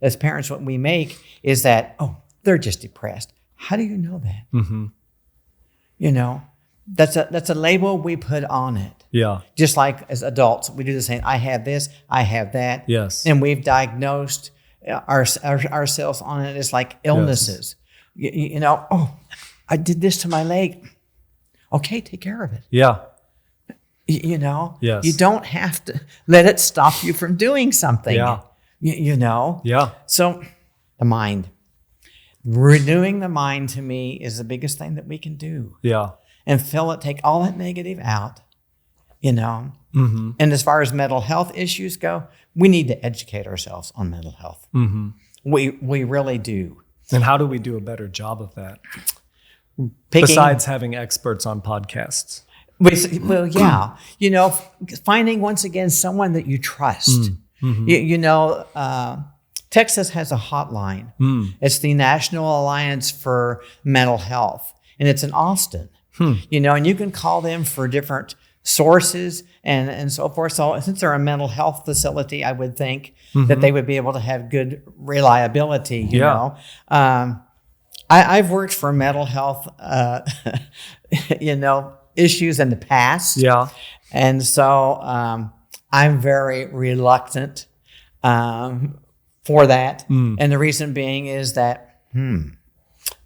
[SPEAKER 2] as parents, what we make is that, they're just depressed. How do you know that? That's a label we put on it.
[SPEAKER 1] Yeah.
[SPEAKER 2] Just like as adults, we do the same. I have this, I have that.
[SPEAKER 1] Yes.
[SPEAKER 2] And we've diagnosed ourselves on it as like illnesses. Yes. I did this to my leg. Okay, take care of it.
[SPEAKER 1] Yeah.
[SPEAKER 2] Yes. You don't have to let it stop you from doing something.
[SPEAKER 1] Yeah.
[SPEAKER 2] Yeah. So the mind, renewing the mind to me is the biggest thing that we can do.
[SPEAKER 1] Yeah.
[SPEAKER 2] And take all that negative out, And as far as mental health issues go, we need to educate ourselves on mental health. We really do.
[SPEAKER 1] And how do we do a better job of that?
[SPEAKER 2] Besides
[SPEAKER 1] having experts on podcasts.
[SPEAKER 2] Well, yeah. Finding once again someone that you trust. Texas has a hotline. It's the National Alliance for Mental Health, and it's in Austin. And you can call them for different sources and so forth. So since they're a mental health facility, I would think that they would be able to have good reliability, you know. I've worked for mental health, issues in the past. Yeah. And so I'm very reluctant for that. And the reason being is that,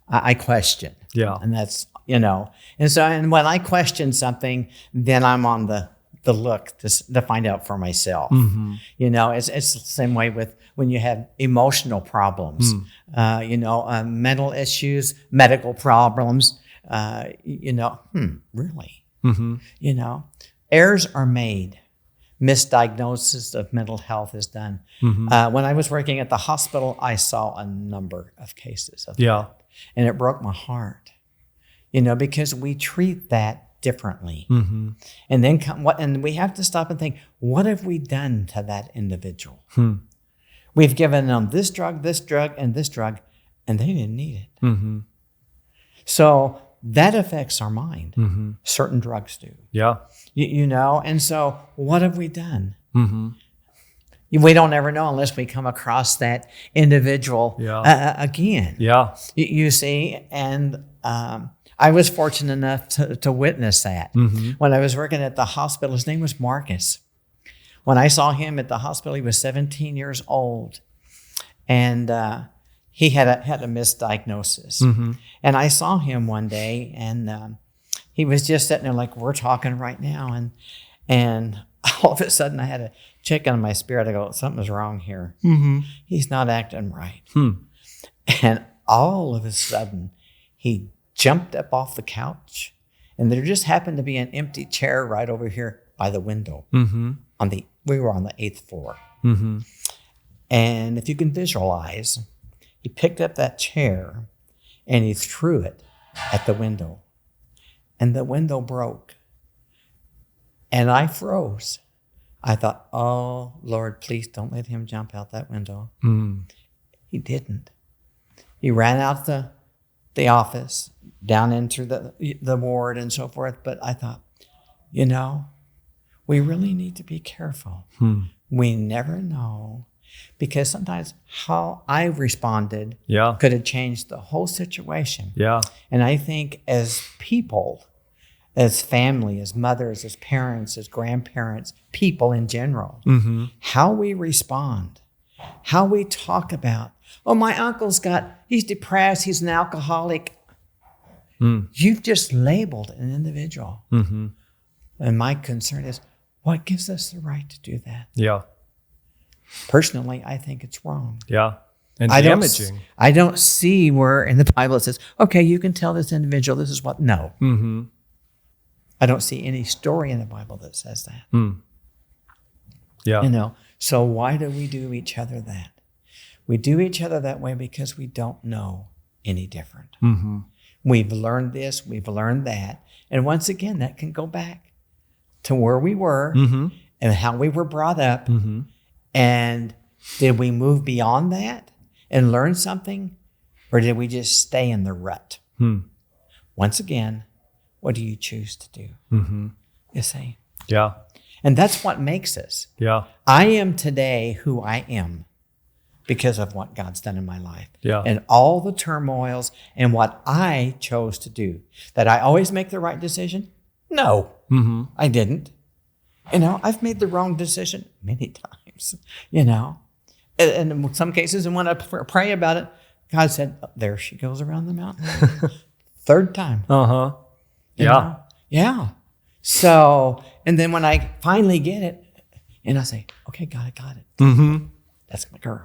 [SPEAKER 2] I question. Yeah. And that's, and when I question something, then I'm on the look to find out for myself. It's the same way with when you have emotional problems, mental issues, medical problems, really, errors are made. Misdiagnosis of mental health is done. When I was working at the hospital, I saw a number of cases of that, and it broke my heart, because we treat that differently. And then and we have to stop and think, what have we done to that individual? We've given them this drug, and this drug, and they didn't need it. So that affects our mind. Certain drugs do. Yeah. And so what have we done? We don't ever know unless we come across that individual again. Yeah. You see, and I was fortunate enough to witness that. When I was working at the hospital, his name was Marcus. When I saw him at the hospital, he was 17 years old. And he had a misdiagnosis. And I saw him one day, and he was just sitting there like we're talking right now. And all of a sudden, I had a check on my spirit. I go, something's wrong here. He's not acting right. And all of a sudden, he jumped up off the couch, and there just happened to be an empty chair right over here by the window. We were on the 8th floor. And if you can visualize, he picked up that chair and he threw it at the window, and the window broke. And I froze. I thought, oh, Lord, please don't let him jump out that window. He didn't. He ran out the office, down into the ward and so forth. But I thought, we really need to be careful. We never know. Because sometimes how I responded could have changed the whole situation. Yeah. And I think as people, as family, as mothers, as parents, as grandparents, people in general, how we respond, how we talk about, oh, my uncle's he's depressed, he's an alcoholic. You've just labeled an individual. And my concern is, what gives us the right to do that? Yeah. Personally, I think it's wrong.
[SPEAKER 1] Yeah. And damaging.
[SPEAKER 2] I don't see where in the Bible it says, okay, you can tell this individual this is what. No. I don't see any story in the Bible that says that. Yeah. So why do we do each other that? We do each other that way because we don't know any different. We've learned this, we've learned that. And once again, that can go back to where we were and how we were brought up. And did we move beyond that and learn something? Or did we just stay in the rut? Once again, what do you choose to do? You see?
[SPEAKER 1] Yeah.
[SPEAKER 2] And that's what makes us. Yeah. I am today who I am because of what God's done in my life. Yeah. And all the turmoils and what I chose to do. That I always make the right decision? No, I didn't. I've made the wrong decision many times, And in some cases, and when I pray about it, God said, oh, there she goes around the mountain. Third time. Yeah. Yeah. So, and then when I finally get it, and I say, okay, God, I got it. That's my girl.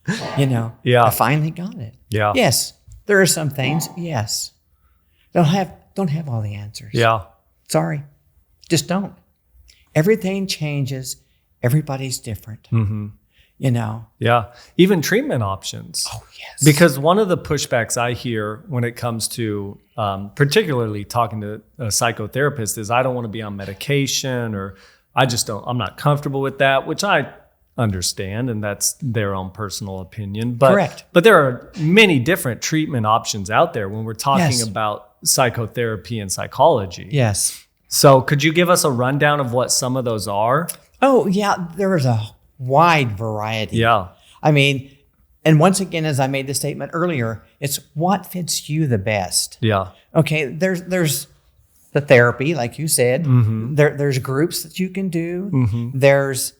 [SPEAKER 2] I finally got it. Yeah. Yes, there are some things. Yes. Don't have all the answers. Yeah. Sorry. Just don't. Everything changes. Everybody's different.
[SPEAKER 1] Yeah. Even treatment options.
[SPEAKER 2] Oh, yes.
[SPEAKER 1] Because one of the pushbacks I hear when it comes to particularly talking to a psychotherapist is I don't want to be on medication, or I'm not comfortable with that, which I understand, and that's their own personal opinion. But,
[SPEAKER 2] correct.
[SPEAKER 1] But there are many different treatment options out there when we're talking about psychotherapy and psychology.
[SPEAKER 2] Yes.
[SPEAKER 1] So could you give us a rundown of what some of those are?
[SPEAKER 2] Oh, yeah. There is a wide variety.
[SPEAKER 1] Yeah.
[SPEAKER 2] I mean, and once again, as I made the statement earlier, it's what fits you the best.
[SPEAKER 1] Yeah.
[SPEAKER 2] Okay. There's the therapy, like you said. There's groups that you can do. There's,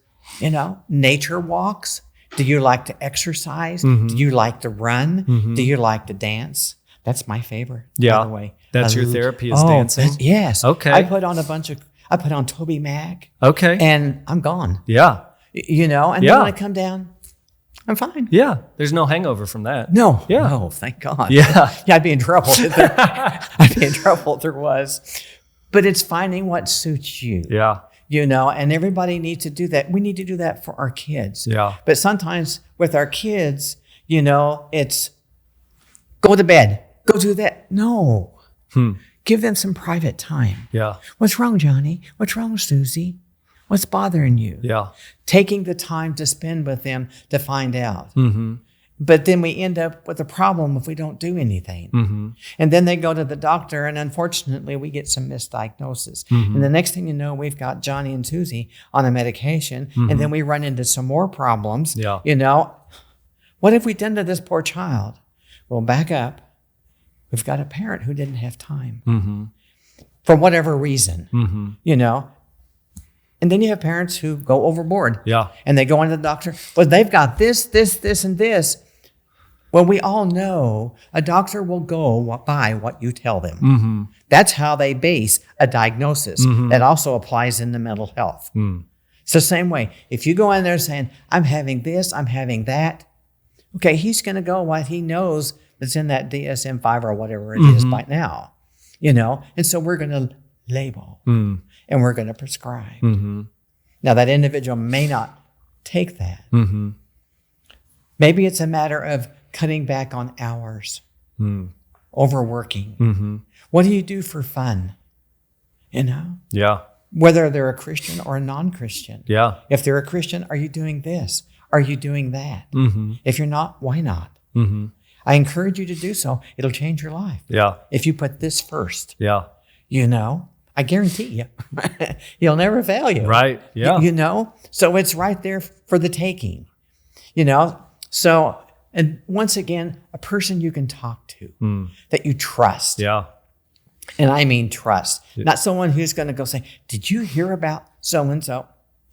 [SPEAKER 2] nature walks. Do you like to exercise? Do you like to run? Do you like to dance? That's my favorite, by the way.
[SPEAKER 1] That's your therapy is dancing?
[SPEAKER 2] Yes.
[SPEAKER 1] Okay.
[SPEAKER 2] I put on Toby Mac.
[SPEAKER 1] Okay.
[SPEAKER 2] And I'm gone.
[SPEAKER 1] Yeah.
[SPEAKER 2] And then when I come down, I'm fine.
[SPEAKER 1] Yeah. There's no hangover from that.
[SPEAKER 2] No.
[SPEAKER 1] Yeah.
[SPEAKER 2] No, thank God.
[SPEAKER 1] Yeah.
[SPEAKER 2] Yeah, I'd be in trouble. I'd be in trouble if there was. But it's finding what suits you.
[SPEAKER 1] Yeah.
[SPEAKER 2] And everybody needs to do that. We need to do that for our kids.
[SPEAKER 1] Yeah.
[SPEAKER 2] But sometimes with our kids, it's go to bed. Go do that. No. Give them some private time.
[SPEAKER 1] Yeah.
[SPEAKER 2] What's wrong, Johnny? What's wrong, Susie? What's bothering you?
[SPEAKER 1] Yeah.
[SPEAKER 2] Taking the time to spend with them to find out. But then we end up with a problem if we don't do anything. And then they go to the doctor, and unfortunately, we get some misdiagnosis. And the next thing you know, we've got Johnny and Susie on a medication, and then we run into some more problems.
[SPEAKER 1] Yeah.
[SPEAKER 2] What have we done to this poor child? Well, back up. We've got a parent who didn't have time for whatever reason, And then you have parents who go overboard.
[SPEAKER 1] Yeah.
[SPEAKER 2] And they go into the doctor. Well, they've got this, and this. Well, we all know a doctor will go by what you tell them. That's how they base a diagnosis. That also applies in the mental health. It's the same way. If you go in there saying, I'm having this, I'm having that. Okay, he's going to go what he knows that's in that DSM-5 or whatever it is by now, And so we're going to label and we're going to prescribe. Now, that individual may not take that. Maybe it's a matter of cutting back on hours, overworking. What do you do for fun?
[SPEAKER 1] Yeah.
[SPEAKER 2] whether they're a Christian or a non-Christian.
[SPEAKER 1] Yeah.
[SPEAKER 2] If they're a Christian, are you doing this? Are you doing that?
[SPEAKER 1] Mm-hmm.
[SPEAKER 2] If you're not, why not?
[SPEAKER 1] Mm-hmm.
[SPEAKER 2] I encourage you to do so. It'll change your life.
[SPEAKER 1] Yeah.
[SPEAKER 2] If you put this first.
[SPEAKER 1] Yeah.
[SPEAKER 2] You know, I guarantee you, he'll never fail you.
[SPEAKER 1] Right. Yeah.
[SPEAKER 2] You know, so it's right there for the taking, you know. So, and once again, a person you can talk to that you trust.
[SPEAKER 1] Yeah.
[SPEAKER 2] And I mean trust, not someone who's going to go say, did you hear about so-and-so?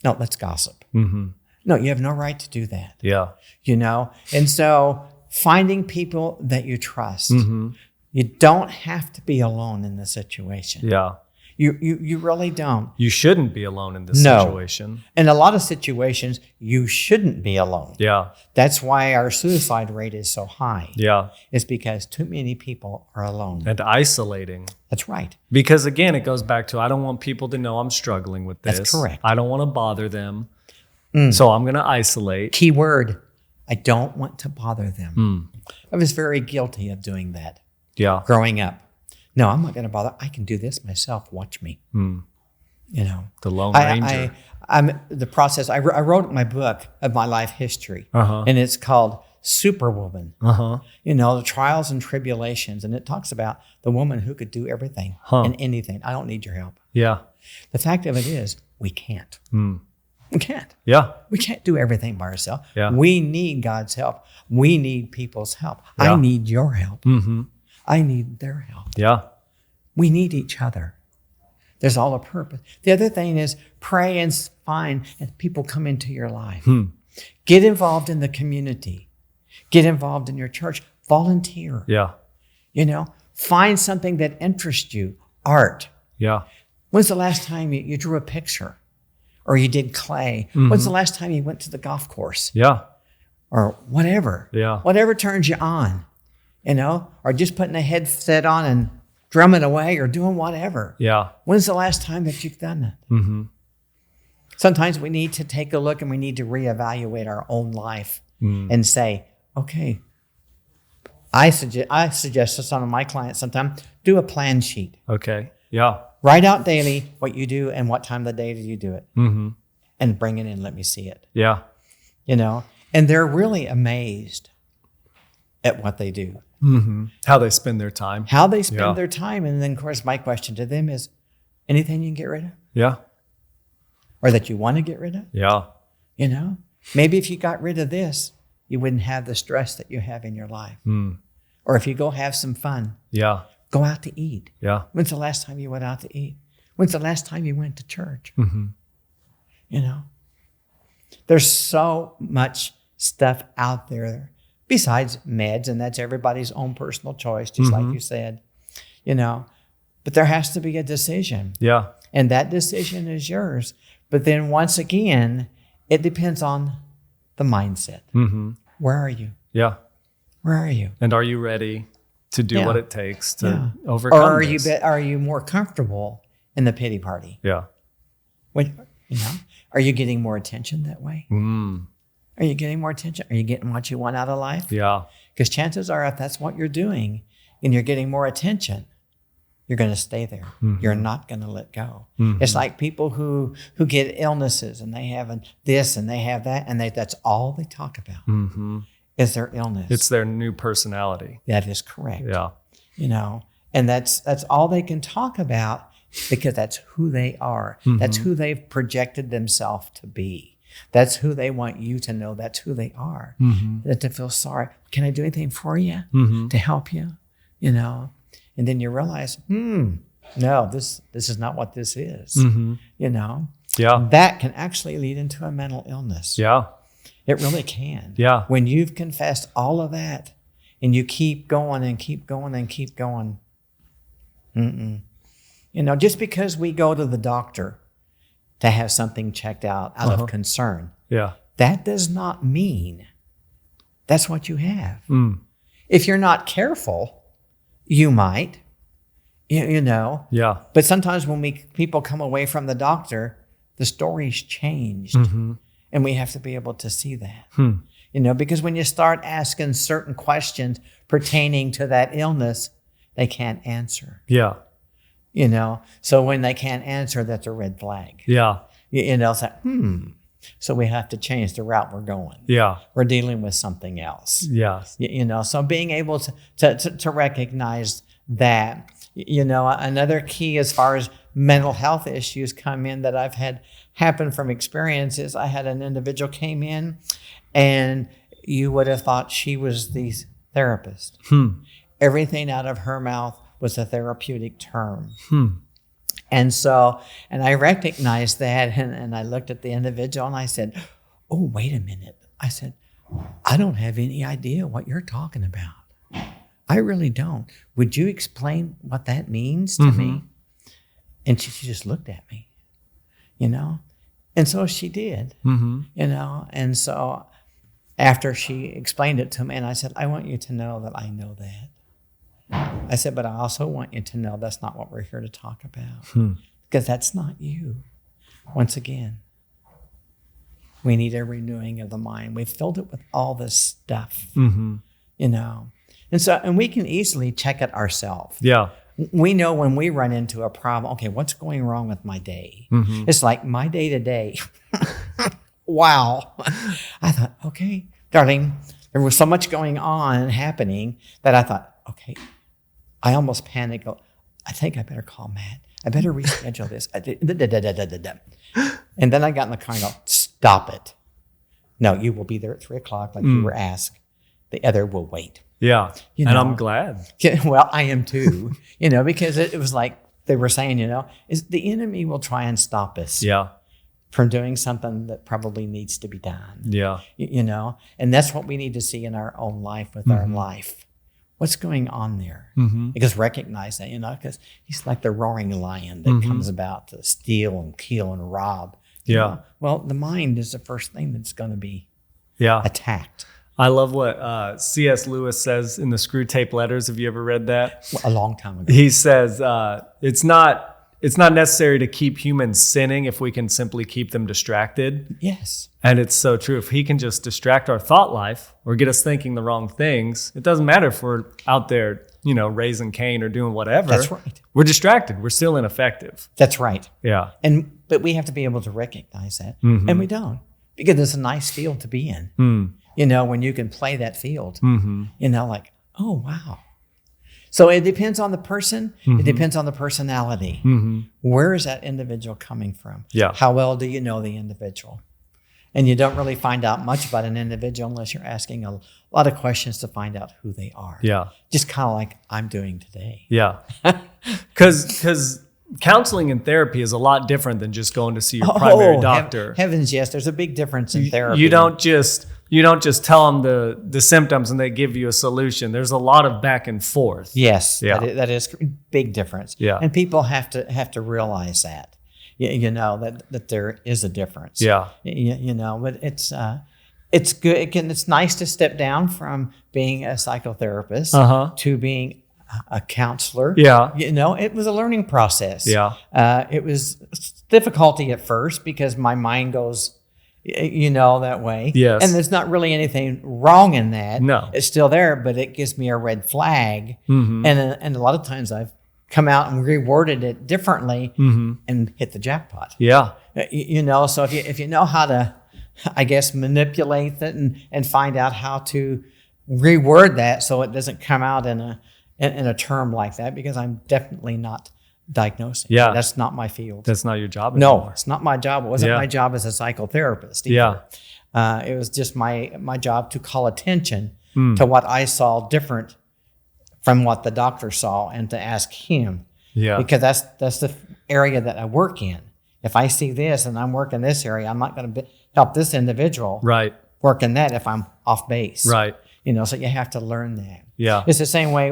[SPEAKER 2] No, let's gossip.
[SPEAKER 1] Mm-hmm.
[SPEAKER 2] No, you have no right to do that.
[SPEAKER 1] Yeah.
[SPEAKER 2] You know, and so finding people that you trust.
[SPEAKER 1] Mm-hmm.
[SPEAKER 2] You don't have to be alone in the situation.
[SPEAKER 1] Yeah.
[SPEAKER 2] You really don't.
[SPEAKER 1] You shouldn't be alone in this situation.
[SPEAKER 2] In a lot of situations, you shouldn't be alone.
[SPEAKER 1] Yeah.
[SPEAKER 2] That's why our suicide rate is so high.
[SPEAKER 1] Yeah.
[SPEAKER 2] It's because too many people are alone.
[SPEAKER 1] And isolating.
[SPEAKER 2] That's right.
[SPEAKER 1] Because again, it goes back to I don't want people to know I'm struggling with this.
[SPEAKER 2] That's correct.
[SPEAKER 1] I don't want to bother them. So I'm going to isolate.
[SPEAKER 2] Key word, I don't want to bother them. I was very guilty of doing that.
[SPEAKER 1] Yeah.
[SPEAKER 2] Growing up. No, I'm not going to bother. I can do this myself. Watch me. You know.
[SPEAKER 1] The Lone Ranger.
[SPEAKER 2] I'm the process. I wrote my book of my life history. And it's called Superwoman. You know, the trials and tribulations. And it talks about the woman who could do everything and anything. I don't need your help.
[SPEAKER 1] Yeah.
[SPEAKER 2] The fact of it is, we can't. We can't.
[SPEAKER 1] Yeah.
[SPEAKER 2] We can't do everything by ourselves.
[SPEAKER 1] Yeah.
[SPEAKER 2] We need God's help. We need people's help.
[SPEAKER 1] Yeah.
[SPEAKER 2] I need your help. I need their help.
[SPEAKER 1] Yeah.
[SPEAKER 2] We need each other. There's all a purpose. The other thing is pray and find and people come into your life. Get involved in the community. Get involved in your church. Volunteer.
[SPEAKER 1] Yeah.
[SPEAKER 2] You know, find something that interests you. Art.
[SPEAKER 1] Yeah.
[SPEAKER 2] When's the last time you drew a picture? Or you did clay? When's the last time you went to the golf course?
[SPEAKER 1] Yeah.
[SPEAKER 2] Or whatever.
[SPEAKER 1] Yeah.
[SPEAKER 2] Whatever turns you on. You know, or just putting a headset on and drumming away or doing whatever.
[SPEAKER 1] Yeah.
[SPEAKER 2] When's the last time that you've done that? Sometimes we need to take a look and we need to reevaluate our own life and say, okay, I suggest to some of my clients sometimes, do a plan sheet.
[SPEAKER 1] Okay. Yeah.
[SPEAKER 2] Write out daily what you do and what time of the day do you do it. And bring it in, let me see it.
[SPEAKER 1] Yeah.
[SPEAKER 2] You know, and they're really amazed at what they do.
[SPEAKER 1] How they spend their time.
[SPEAKER 2] How they spend their time. And then, of course, my question to them is, anything you can get rid of?
[SPEAKER 1] Yeah.
[SPEAKER 2] Or that you want to get rid of?
[SPEAKER 1] Yeah.
[SPEAKER 2] You know, maybe if you got rid of this, you wouldn't have the stress that you have in your life. Or if you go have some fun,
[SPEAKER 1] Yeah.
[SPEAKER 2] go out to eat.
[SPEAKER 1] Yeah.
[SPEAKER 2] When's the last time you went out to eat? When's the last time you went to church? You know, there's so much stuff out there besides meds, and that's everybody's own personal choice, just like you said, you know, but there has to be a decision.
[SPEAKER 1] Yeah.
[SPEAKER 2] And that decision is yours. But then once again, it depends on the mindset. Where are you?
[SPEAKER 1] Yeah.
[SPEAKER 2] Where are you?
[SPEAKER 1] And are you ready to do what it takes to overcome
[SPEAKER 2] Or
[SPEAKER 1] this?
[SPEAKER 2] are you more comfortable in the pity party?
[SPEAKER 1] Yeah.
[SPEAKER 2] When, you know, are you getting more attention that way? Are you getting more attention? Are you getting what you want out of life?
[SPEAKER 1] Yeah.
[SPEAKER 2] Because chances are, if that's what you're doing and you're getting more attention, you're going to stay there. You're not going to let go. It's like people who get illnesses and they have this and they have that, and that's all they talk about is their illness.
[SPEAKER 1] It's their new personality.
[SPEAKER 2] That is correct.
[SPEAKER 1] Yeah.
[SPEAKER 2] You know, and that's all they can talk about because that's who they are. That's who they've projected themselves to be. That's who they want you to know. That's who they are. That to feel sorry. Can I do anything for you to help you? You know, and then you realize, no, this is not what this is. You know, that can actually lead into a mental illness.
[SPEAKER 1] Yeah,
[SPEAKER 2] it really can.
[SPEAKER 1] Yeah,
[SPEAKER 2] when you've confessed all of that, and you keep going and keep going and keep going. You know, just because we go to the doctor to have something checked out of concern.
[SPEAKER 1] Yeah.
[SPEAKER 2] That does not mean that's what you have. If you're not careful, you might, you know.
[SPEAKER 1] Yeah.
[SPEAKER 2] But sometimes when people come away from the doctor, the story's changed. And we have to be able to see that. You know, because when you start asking certain questions pertaining to that illness, they can't answer.
[SPEAKER 1] Yeah.
[SPEAKER 2] So when they can't answer, that's a red flag.
[SPEAKER 1] Yeah.
[SPEAKER 2] It's like, So we have to change the route we're going.
[SPEAKER 1] Yeah.
[SPEAKER 2] We're dealing with something else.
[SPEAKER 1] Yes.
[SPEAKER 2] So being able to recognize that, another key as far as mental health issues come in that I've had happen from experiences. I had an individual came in and you would have thought she was the therapist. Everything out of her mouth was a therapeutic term. And I recognized that, and I looked at the individual and I said, oh, wait a minute. I said, I don't have any idea what you're talking about. I really don't. Would you explain what that means to me? And she just looked at me, and so she did, and so after she explained it to me, and I said, I want you to know that I know that. I said, but I also want you to know that's not what we're here to talk about, because that's not you. Once again, we need a renewing of the mind. We've filled it with all this stuff, and we can easily check it ourselves.
[SPEAKER 1] Yeah.
[SPEAKER 2] We know when we run into a problem, okay, what's going wrong with my day? It's like my day to day. Wow. I thought, okay, Darlene, there was so much going on and happening that I thought, okay, I almost panicked. I think I better call Matt. I better reschedule this. And then I got in the car and go, stop it. No, you will be there at 3:00 like you were asked. The other will wait.
[SPEAKER 1] Yeah. And I'm glad.
[SPEAKER 2] Well, I am too, because it was like they were saying, is the enemy will try and stop us from doing something that probably needs to be done.
[SPEAKER 1] Yeah.
[SPEAKER 2] And that's what we need to see in our own life with our life. What's going on there? Because recognize that, because he's like the roaring lion that comes about to steal and kill and rob.
[SPEAKER 1] Yeah.
[SPEAKER 2] Well, the mind is the first thing that's going to be attacked.
[SPEAKER 1] I love what C.S. Lewis says in the Screw Tape Letters. Have you ever read that?
[SPEAKER 2] A long time ago.
[SPEAKER 1] He says, it's not necessary to keep humans sinning if we can simply keep them distracted.
[SPEAKER 2] Yes.
[SPEAKER 1] And it's so true. If he can just distract our thought life or get us thinking the wrong things, it doesn't matter if we're out there, raising Cain or doing whatever.
[SPEAKER 2] That's right.
[SPEAKER 1] We're distracted. We're still ineffective.
[SPEAKER 2] That's right.
[SPEAKER 1] Yeah.
[SPEAKER 2] But we have to be able to recognize that. And we don't. Because it's a nice field to be in. When you can play that field. Like, oh, wow. So it depends on the person. It depends on the personality. Where is that individual coming from?
[SPEAKER 1] Yeah.
[SPEAKER 2] How well do you know the individual? And you don't really find out much about an individual unless you're asking a lot of questions to find out who they are.
[SPEAKER 1] Yeah.
[SPEAKER 2] Just kind of like I'm doing today.
[SPEAKER 1] Yeah. Because counseling and therapy is a lot different than just going to see your primary doctor.
[SPEAKER 2] Heavens, yes. There's a big difference in therapy.
[SPEAKER 1] You don't just tell them the symptoms and they give you a solution. There's a lot of back and forth.
[SPEAKER 2] Yes,
[SPEAKER 1] yeah.
[SPEAKER 2] that is a big difference.
[SPEAKER 1] Yeah.
[SPEAKER 2] And people have to realize that, that there is a difference.
[SPEAKER 1] Yeah.
[SPEAKER 2] But it's good. It's nice to step down from being a psychotherapist to being a counselor.
[SPEAKER 1] Yeah.
[SPEAKER 2] It was a learning process.
[SPEAKER 1] Yeah.
[SPEAKER 2] It was difficulty at first because my mind goes, that way.
[SPEAKER 1] Yes.
[SPEAKER 2] And there's not really anything wrong in that.
[SPEAKER 1] No.
[SPEAKER 2] It's still there, but it gives me a red flag. And a lot of times I've come out and reworded it differently and hit the jackpot.
[SPEAKER 1] Yeah.
[SPEAKER 2] So if you know how to, I guess, manipulate it and find out how to reword that so it doesn't come out in a term like that, because I'm definitely not diagnosing.
[SPEAKER 1] Yeah.
[SPEAKER 2] That's not my field.
[SPEAKER 1] That's not your job anymore.
[SPEAKER 2] No, it's not my job. It wasn't my job as a psychotherapist either. Yeah. It was just my job to call attention to what I saw different from what the doctor saw and to ask him. Yeah. Because that's the area that I work in. If I see this and I'm working this area, I'm not going to help this individual work in that if I'm off base.
[SPEAKER 1] Right.
[SPEAKER 2] So you have to learn that.
[SPEAKER 1] Yeah.
[SPEAKER 2] It's the same way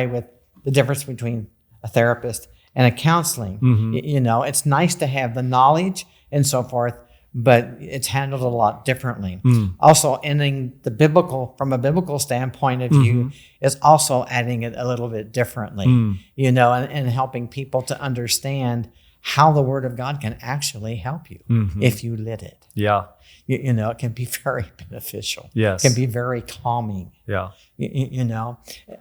[SPEAKER 2] with the difference between a therapist and a counseling. It's nice to have the knowledge and so forth, but it's handled a lot differently. Also, ending from a biblical standpoint of view is also adding it a little bit differently, and helping people to understand how the Word of God can actually help you if you let it.
[SPEAKER 1] Yeah.
[SPEAKER 2] It can be very beneficial.
[SPEAKER 1] Yes.
[SPEAKER 2] It can be very calming.
[SPEAKER 1] Yeah.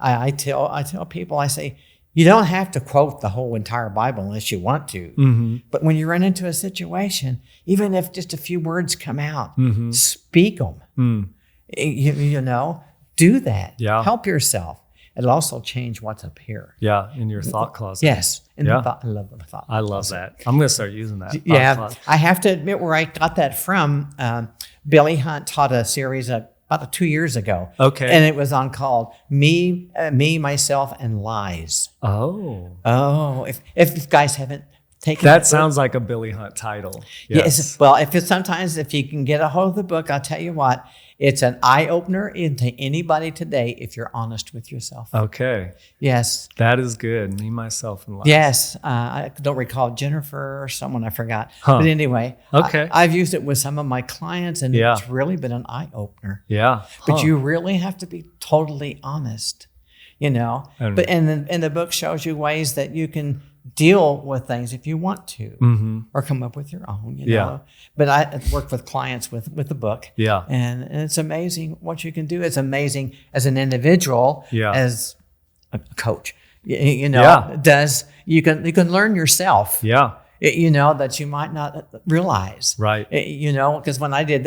[SPEAKER 2] I tell people, I say, You don't have to quote the whole entire Bible unless you want to.
[SPEAKER 1] Mm-hmm.
[SPEAKER 2] But when you run into a situation, even if just a few words come out, speak them. You know, do that.
[SPEAKER 1] Yeah.
[SPEAKER 2] Help yourself. It'll also change what's up here.
[SPEAKER 1] Yeah, in your thought closet.
[SPEAKER 2] Yes.
[SPEAKER 1] I love the thought closet. That. I'm going to start using that.
[SPEAKER 2] Yeah. I have to admit where I got that from. Billy Hunt taught a series about 2 years ago.
[SPEAKER 1] Okay.
[SPEAKER 2] And it was called Me, Myself, and Lies.
[SPEAKER 1] Oh.
[SPEAKER 2] If you guys haven't taken
[SPEAKER 1] that sounds like a Billy Hunt title.
[SPEAKER 2] Yes. Well, if you can get a hold of the book, I'll tell you what, it's an eye-opener into anybody today if you're honest with yourself.
[SPEAKER 1] Okay.
[SPEAKER 2] Yes.
[SPEAKER 1] That is good. Me, myself, and lies.
[SPEAKER 2] Yes. I don't recall Jennifer or someone, I forgot.
[SPEAKER 1] Huh.
[SPEAKER 2] But anyway,
[SPEAKER 1] okay.
[SPEAKER 2] I've used it with some of my clients, and it's really been an eye-opener.
[SPEAKER 1] Yeah.
[SPEAKER 2] But you really have to be totally honest, you know. And the book shows you ways that you can deal with things if you want to, or come up with your own, you know. But I work with clients with the book, and it's amazing what you can do. It's amazing as an individual, as a coach, you know, you can learn yourself, you know, that you might not realize,
[SPEAKER 1] right?
[SPEAKER 2] You know, because when I did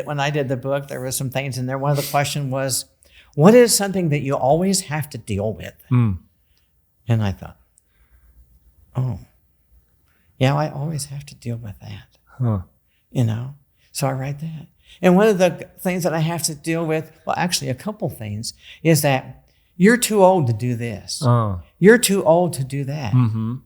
[SPEAKER 2] the book, there were some things in there. One of the questions was, what is something that you always have to deal with? And I thought, oh, yeah, I always have to deal with that, you know? So I write that. And one of the things that I have to deal with, well, actually a couple things, is that you're too old to do this. You're too old to do that. And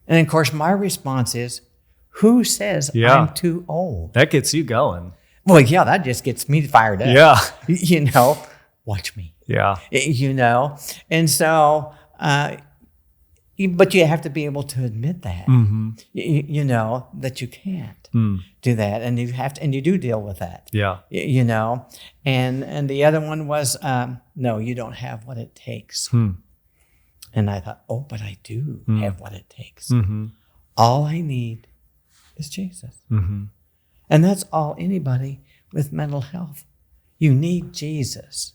[SPEAKER 2] of course, my response is, who says I'm too old?
[SPEAKER 1] That gets you going.
[SPEAKER 2] Well, yeah, that just gets me fired up.
[SPEAKER 1] Yeah.
[SPEAKER 2] You know, watch me.
[SPEAKER 1] Yeah.
[SPEAKER 2] You know, and so, but you have to be able to admit that, you know, that you can't do that. And you have to, and you do deal with that. Yeah. You know, and the other one was, no, you don't have what it takes. And I thought, oh, but I do have what it takes. All I need is Jesus. And that's all anybody with mental health. You need Jesus.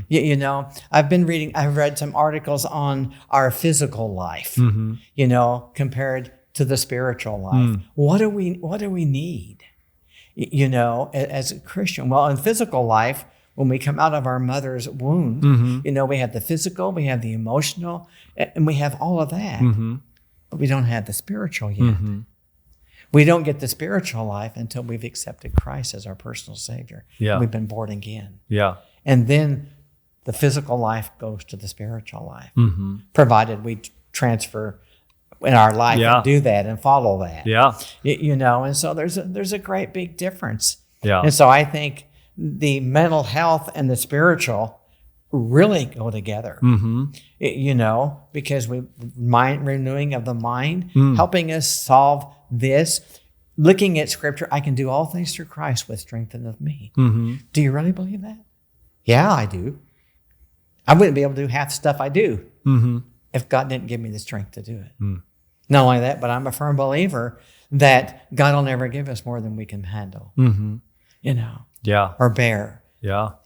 [SPEAKER 2] You know, I've read some articles on our physical life, you know, compared to the spiritual life. What do we need, you know, as a Christian? Well, in physical life, when we come out of our mother's womb, you know, we have the physical, we have the emotional, and we have all of that, but we don't have the spiritual yet. We don't get the spiritual life until we've accepted Christ as our personal Savior. We've been born again. And then the physical life goes to the spiritual life, provided we transfer in our life and do that and follow that. You know, and so there's a great big difference. And so I think the mental health and the spiritual really go together. You know, because renewing of the mind, helping us solve this. Looking at Scripture, I can do all things through Christ which strengtheneth me. Do you really believe that? Yeah, I do. I wouldn't be able to do half the stuff I do if God didn't give me the strength to do it. Not only that, but I'm a firm believer that God will never give us more than we can handle, you know, or bear.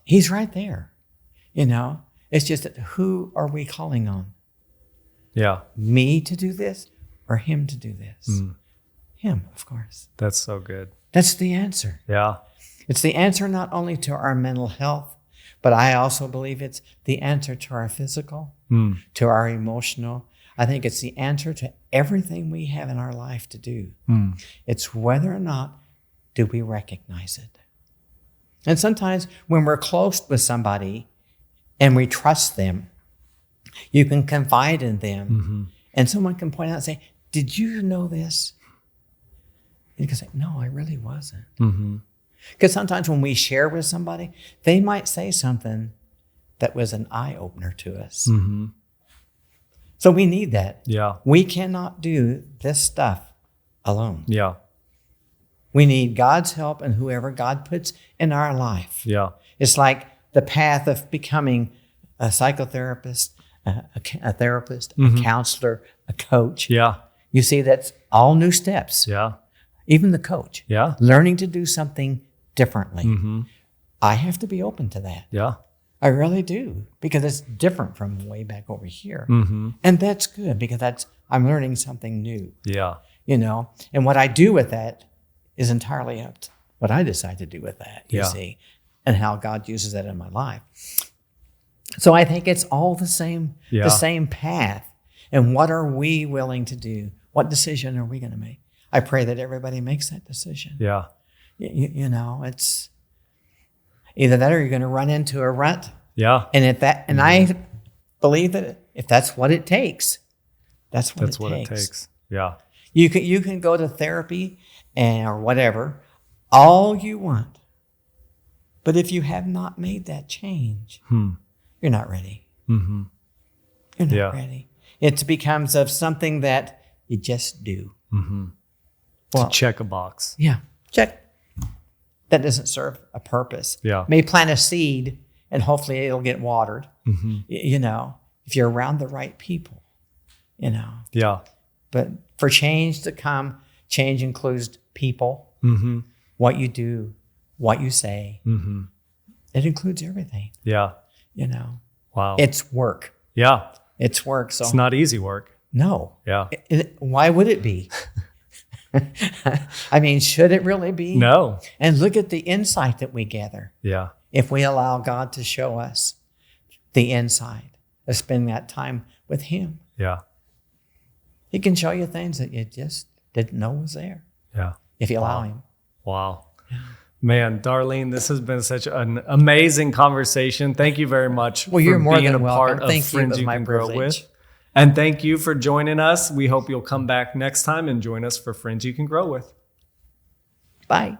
[SPEAKER 2] He's right there, you know. It's just that who are we calling on? Me to do this or him to do this? Him, of course.
[SPEAKER 1] That's so good.
[SPEAKER 2] That's the answer. It's the answer not only to our mental health, but I also believe it's the answer to our physical, to our emotional. I think it's the answer to everything we have in our life to do. It's whether or not do we recognize it. And sometimes when we're close with somebody and we trust them, you can confide in them, and someone can point out and say, did you know this? And you can say, no, I really wasn't. Because sometimes when we share with somebody, they might say something that was an eye-opener to us. So we need that. We cannot do this stuff alone. We need God's help and whoever God puts in our life. It's like the path of becoming a psychotherapist, a therapist, a counselor, a coach. You see, that's all new steps. Even the coach. Learning to do something differently. I have to be open to that. I really do, because it's different from way back over here.
[SPEAKER 1] Mm-hmm.
[SPEAKER 2] And that's good, because I'm learning something new.
[SPEAKER 1] Yeah.
[SPEAKER 2] And what I do with that is entirely up to what I decide to do with that, you see, and how God uses that in my life. So I think it's all the same path. And what are we willing to do? What decision are we going to make? I pray that everybody makes that decision.
[SPEAKER 1] Yeah.
[SPEAKER 2] It's either that or you're going to run into a rut.
[SPEAKER 1] Yeah.
[SPEAKER 2] And I believe that if that's what it takes, that's what it takes.
[SPEAKER 1] Yeah.
[SPEAKER 2] You can go to therapy or whatever, all you want. But if you have not made that change, you're not ready.
[SPEAKER 1] Mm-hmm.
[SPEAKER 2] You're not ready. It becomes of something that you just do.
[SPEAKER 1] Mm-hmm. Well, to check a box.
[SPEAKER 2] Yeah, check. That doesn't serve a purpose.
[SPEAKER 1] Yeah.
[SPEAKER 2] May plant a seed and hopefully it'll get watered.
[SPEAKER 1] Mm-hmm.
[SPEAKER 2] If you're around the right people,
[SPEAKER 1] Yeah.
[SPEAKER 2] But for change to come, change includes people,
[SPEAKER 1] mm-hmm.
[SPEAKER 2] what you do, what you say.
[SPEAKER 1] Mm-hmm.
[SPEAKER 2] It includes everything.
[SPEAKER 1] Yeah. Wow.
[SPEAKER 2] It's work.
[SPEAKER 1] Yeah.
[SPEAKER 2] It's work. So
[SPEAKER 1] it's not easy work.
[SPEAKER 2] No.
[SPEAKER 1] Yeah.
[SPEAKER 2] Why would it be? I mean, should it really be?
[SPEAKER 1] No.
[SPEAKER 2] And look at the insight that we gather.
[SPEAKER 1] Yeah.
[SPEAKER 2] If we allow God to show us the insight of spending that time with Him.
[SPEAKER 1] Yeah.
[SPEAKER 2] He can show you things that you just didn't know was there.
[SPEAKER 1] Yeah.
[SPEAKER 2] If you allow Him.
[SPEAKER 1] Wow. Man, Darlene, this has been such an amazing conversation. Thank you very much
[SPEAKER 2] for being a
[SPEAKER 1] part
[SPEAKER 2] of
[SPEAKER 1] Friends You Can Grow With. And thank you for joining us. We hope you'll come back next time and join us for Friends You Can Grow With.
[SPEAKER 2] Bye.